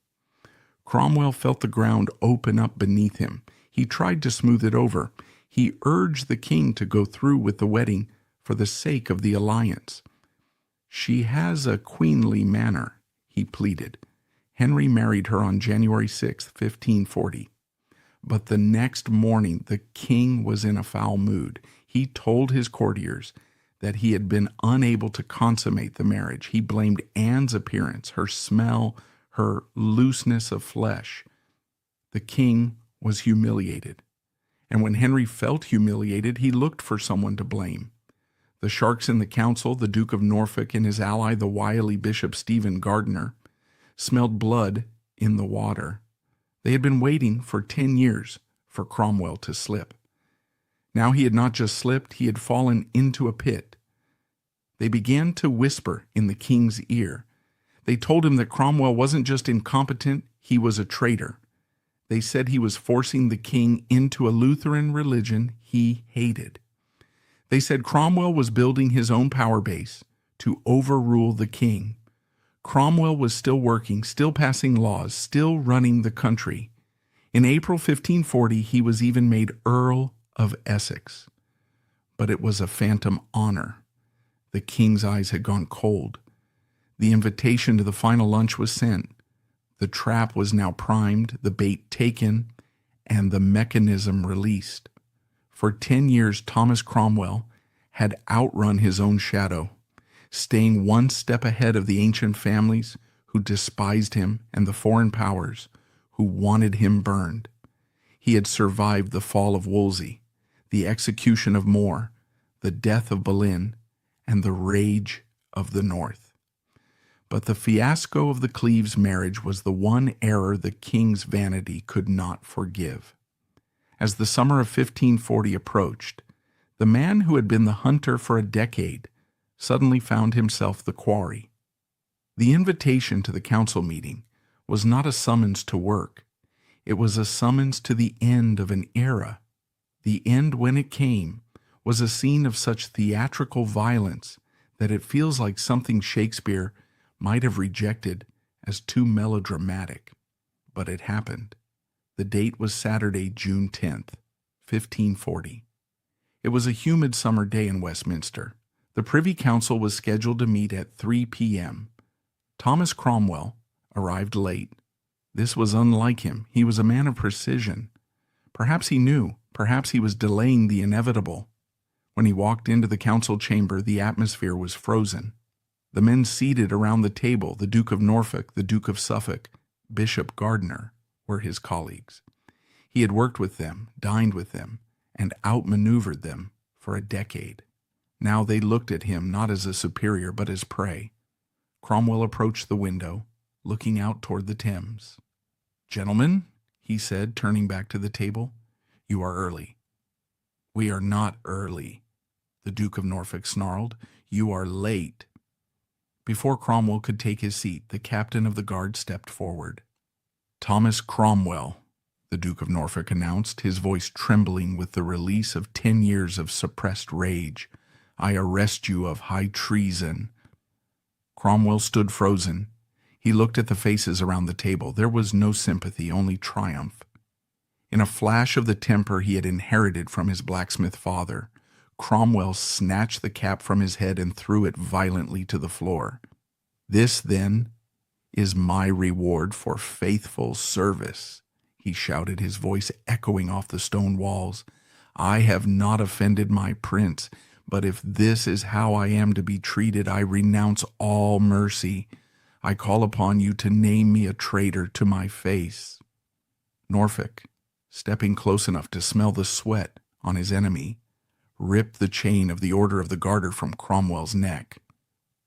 Cromwell felt the ground open up beneath him. He tried to smooth it over. He urged the king to go through with the wedding for the sake of the alliance. "She has a queenly manner," he pleaded. Henry married her on January 6, 1540. But the next morning the king was in a foul mood. He told his courtiers that he had been unable to consummate the marriage. He blamed Anne's appearance, her smell, her looseness of flesh. The king was humiliated. And when Henry felt humiliated, he looked for someone to blame. The sharks in the council, the Duke of Norfolk and his ally, the wily Bishop Stephen Gardiner, smelled blood in the water. They had been waiting for 10 years for Cromwell to slip. Now he had not just slipped, he had fallen into a pit. They began to whisper in the king's ear. They told him that Cromwell wasn't just incompetent, he was a traitor. They said he was forcing the king into a Lutheran religion he hated. They said Cromwell was building his own power base to overrule the king. Cromwell was still working, still passing laws, still running the country. In April 1540, he was even made Earl of Essex. But it was a phantom honor. The king's eyes had gone cold. The invitation to the final lunch was sent. The trap was now primed, the bait taken, and the mechanism released. For 10 years, Thomas Cromwell had outrun his own shadow, staying one step ahead of the ancient families who despised him and the foreign powers who wanted him burned. He had survived the fall of Wolsey, the execution of More, the death of Boleyn, and the rage of the North. But the fiasco of the Cleves marriage was the one error the king's vanity could not forgive. As the summer of 1540 approached, the man who had been the hunter for a decade suddenly found himself the quarry. The invitation to the council meeting was not a summons to work. It was a summons to the end of an era. The end, when it came, was a scene of such theatrical violence that it feels like something Shakespeare might have rejected as too melodramatic. But it happened. The date was Saturday, June 10th, 1540. It was a humid summer day in Westminster. The Privy Council was scheduled to meet at 3 p.m. Thomas Cromwell arrived late. This was unlike him. He was a man of precision. Perhaps he knew. Perhaps he was delaying the inevitable. When he walked into the council chamber, the atmosphere was frozen. The men seated around the table, the Duke of Norfolk, the Duke of Suffolk, Bishop Gardiner, were his colleagues. He had worked with them, dined with them, and outmaneuvered them for a decade. Now they looked at him not as a superior but as prey. Cromwell approached the window, looking out toward the Thames. "Gentlemen," he said, turning back to the table, "you are early." "We are not early," the Duke of Norfolk snarled. "You are late." Before Cromwell could take his seat, the captain of the guard stepped forward. "Thomas Cromwell," the Duke of Norfolk announced, his voice trembling with the release of 10 years of suppressed rage. "I arrest you of high treason." Cromwell stood frozen. He looked at the faces around the table. There was no sympathy, only triumph. In a flash of the temper he had inherited from his blacksmith father, Cromwell snatched the cap from his head and threw it violently to the floor. "This, then, is my reward for faithful service," he shouted, his voice echoing off the stone walls. "I have not offended my prince, but if this is how I am to be treated, I renounce all mercy. I call upon you to name me a traitor to my face." Norfolk, stepping close enough to smell the sweat on his enemy, ripped the chain of the Order of the Garter from Cromwell's neck.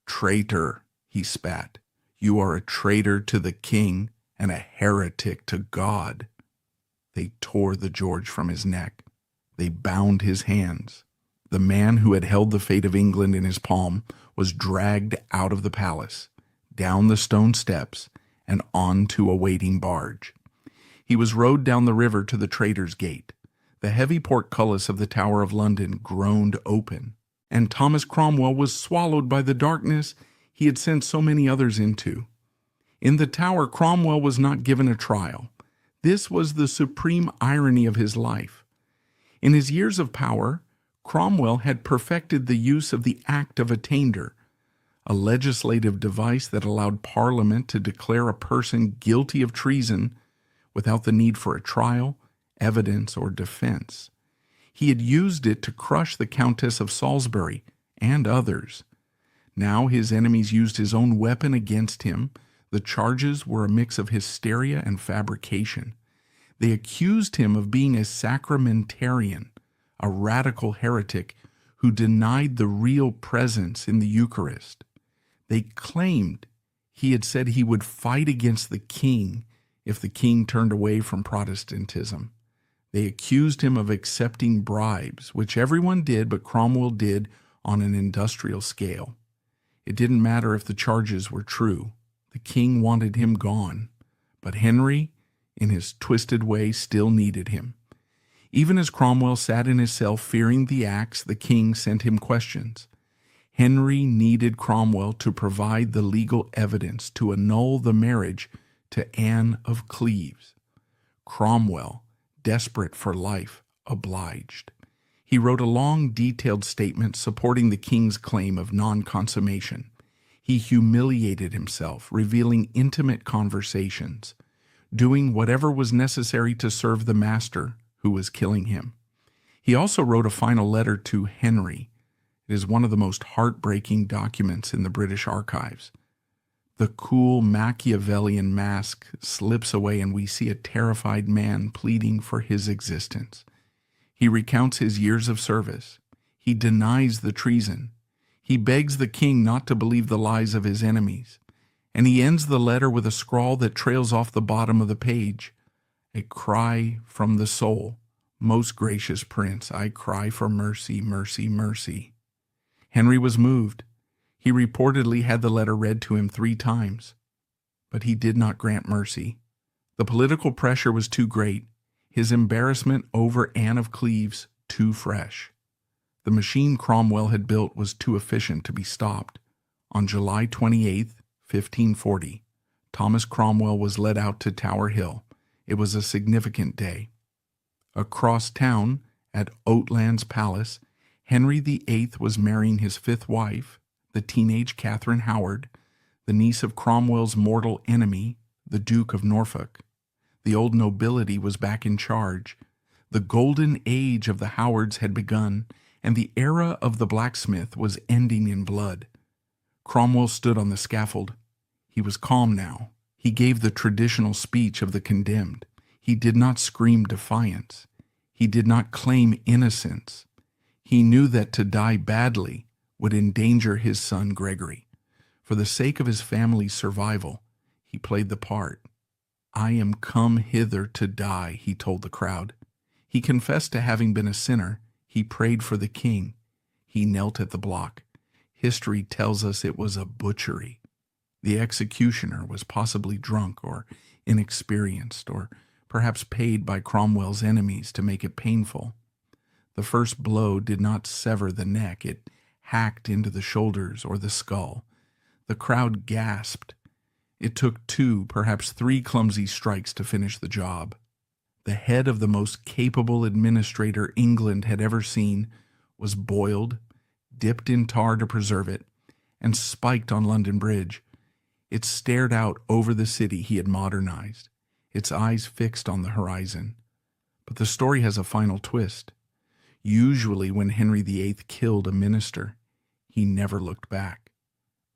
"Traitor," he spat. "You are a traitor to the king and a heretic to God." They tore the George from his neck. They bound his hands. The man who had held the fate of England in his palm was dragged out of the palace, down the stone steps, and onto a waiting barge. He was rowed down the river to the Traitor's Gate. The heavy portcullis of the Tower of London groaned open, and Thomas Cromwell was swallowed by the darkness he had sent so many others into. In the Tower, Cromwell was not given a trial. This was the supreme irony of his life. In his years of power, Cromwell had perfected the use of the Act of Attainder, a legislative device that allowed Parliament to declare a person guilty of treason without the need for a trial, evidence, or defense. He had used it to crush the Countess of Salisbury and others. Now his enemies used his own weapon against him. The charges were a mix of hysteria and fabrication. They accused him of being a sacramentarian, a radical heretic who denied the real presence in the Eucharist. They claimed he had said he would fight against the king if the king turned away from Protestantism. They accused him of accepting bribes, which everyone did, but Cromwell did on an industrial scale. It didn't matter if the charges were true. The king wanted him gone, but Henry, in his twisted way, still needed him. Even as Cromwell sat in his cell fearing the axe, the king sent him questions. Henry needed Cromwell to provide the legal evidence to annul the marriage to Anne of Cleves. Cromwell, desperate for life, obliged. He wrote a long, detailed statement supporting the king's claim of non-consummation. He humiliated himself, revealing intimate conversations, doing whatever was necessary to serve the master who was killing him. He also wrote a final letter to Henry. It is one of the most heartbreaking documents in the British archives. The cool Machiavellian mask slips away and we see a terrified man pleading for his existence. He recounts his years of service. He denies the treason. He begs the king not to believe the lies of his enemies. And he ends the letter with a scrawl that trails off the bottom of the page. A cry from the soul. Most gracious prince, I cry for mercy, mercy, mercy. Henry was moved. He reportedly had the letter read to him 3 times, but he did not grant mercy. The political pressure was too great, his embarrassment over Anne of Cleves too fresh. The machine Cromwell had built was too efficient to be stopped. On July 28, 1540, Thomas Cromwell was led out to Tower Hill. It was a significant day. Across town, at Oatlands Palace, Henry VIII was marrying his 5th wife, the teenage Catherine Howard, the niece of Cromwell's mortal enemy, the Duke of Norfolk. The old nobility was back in charge. The golden age of the Howards had begun, and the era of the blacksmith was ending in blood. Cromwell stood on the scaffold. He was calm now. He gave the traditional speech of the condemned. He did not scream defiance. He did not claim innocence. He knew that to die badly would endanger his son Gregory. For the sake of his family's survival, he played the part. I am come hither to die, he told the crowd. He confessed to having been a sinner. He prayed for the king. He knelt at the block. History tells us it was a butchery. The executioner was possibly drunk or inexperienced, or perhaps paid by Cromwell's enemies to make it painful. The first blow did not sever the neck. It hacked into the shoulders or the skull. The crowd gasped. It took 2, perhaps 3 clumsy strikes to finish the job. The head of the most capable administrator England had ever seen was boiled, dipped in tar to preserve it, and spiked on London Bridge. It stared out over the city he had modernized, its eyes fixed on the horizon. But the story has a final twist. Usually when Henry VIII killed a minister, he never looked back.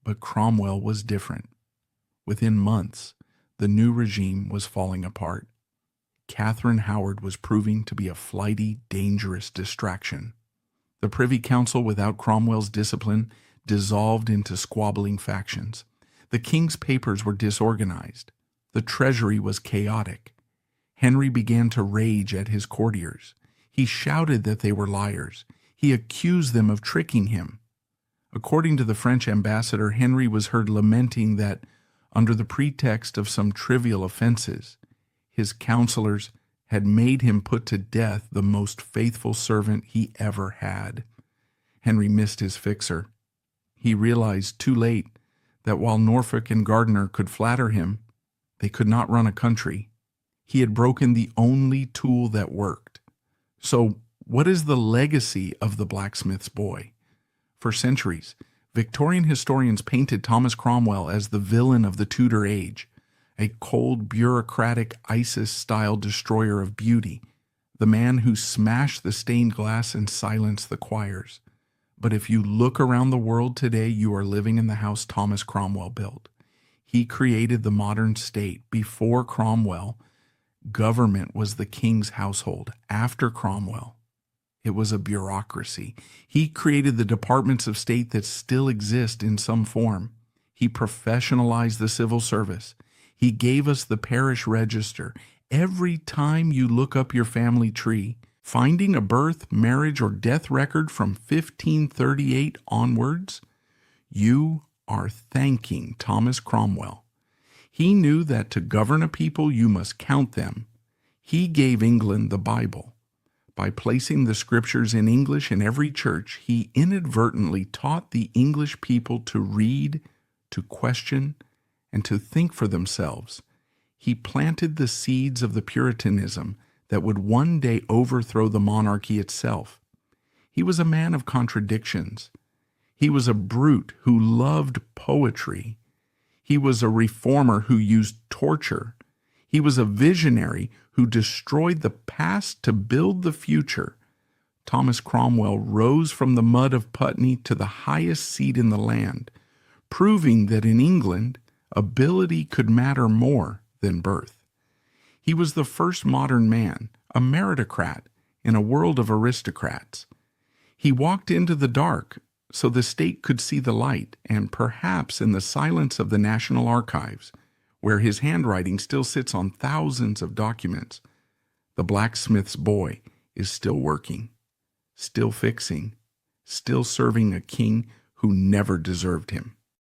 But Cromwell was different. Within months, the new regime was falling apart. Catherine Howard was proving to be a flighty, dangerous distraction. The Privy Council, without Cromwell's discipline, dissolved into squabbling factions. The king's papers were disorganized. The treasury was chaotic. Henry began to rage at his courtiers. He shouted that they were liars. He accused them of tricking him. According to the French ambassador, Henry was heard lamenting that, under the pretext of some trivial offenses, his counselors had made him put to death the most faithful servant he ever had. Henry missed his fixer. He realized too late that while Norfolk and Gardiner could flatter him, they could not run a country. He had broken the only tool that worked. So, what is the legacy of the blacksmith's boy? For centuries, Victorian historians painted Thomas Cromwell as the villain of the Tudor age, a cold, bureaucratic, ISIS-style destroyer of beauty, the man who smashed the stained glass and silenced the choirs. But if you look around the world today, you are living in the house Thomas Cromwell built. He created the modern state. Before Cromwell, government was the king's household. After Cromwell, it was a bureaucracy. He created the departments of state that still exist in some form. He professionalized the civil service. He gave us the parish register. Every time you look up your family tree, finding a birth, marriage, or death record from 1538 onwards, you are thanking Thomas Cromwell. He knew that to govern a people, you must count them. He gave England the Bible. By placing the scriptures in English in every church, he inadvertently taught the English people to read, to question, and to think for themselves. He planted the seeds of the Puritanism that would one day overthrow the monarchy itself. He was a man of contradictions. He was a brute who loved poetry. He was a reformer who used torture. He was a visionary who destroyed the past to build the future. Thomas Cromwell rose from the mud of Putney to the highest seat in the land, proving that in England, ability could matter more than birth. He was the first modern man, a meritocrat in a world of aristocrats. He walked into the dark so the state could see the light, and perhaps in the silence of the National Archives, where his handwriting still sits on thousands of documents, the blacksmith's boy is still working, still fixing, still serving a king who never deserved him.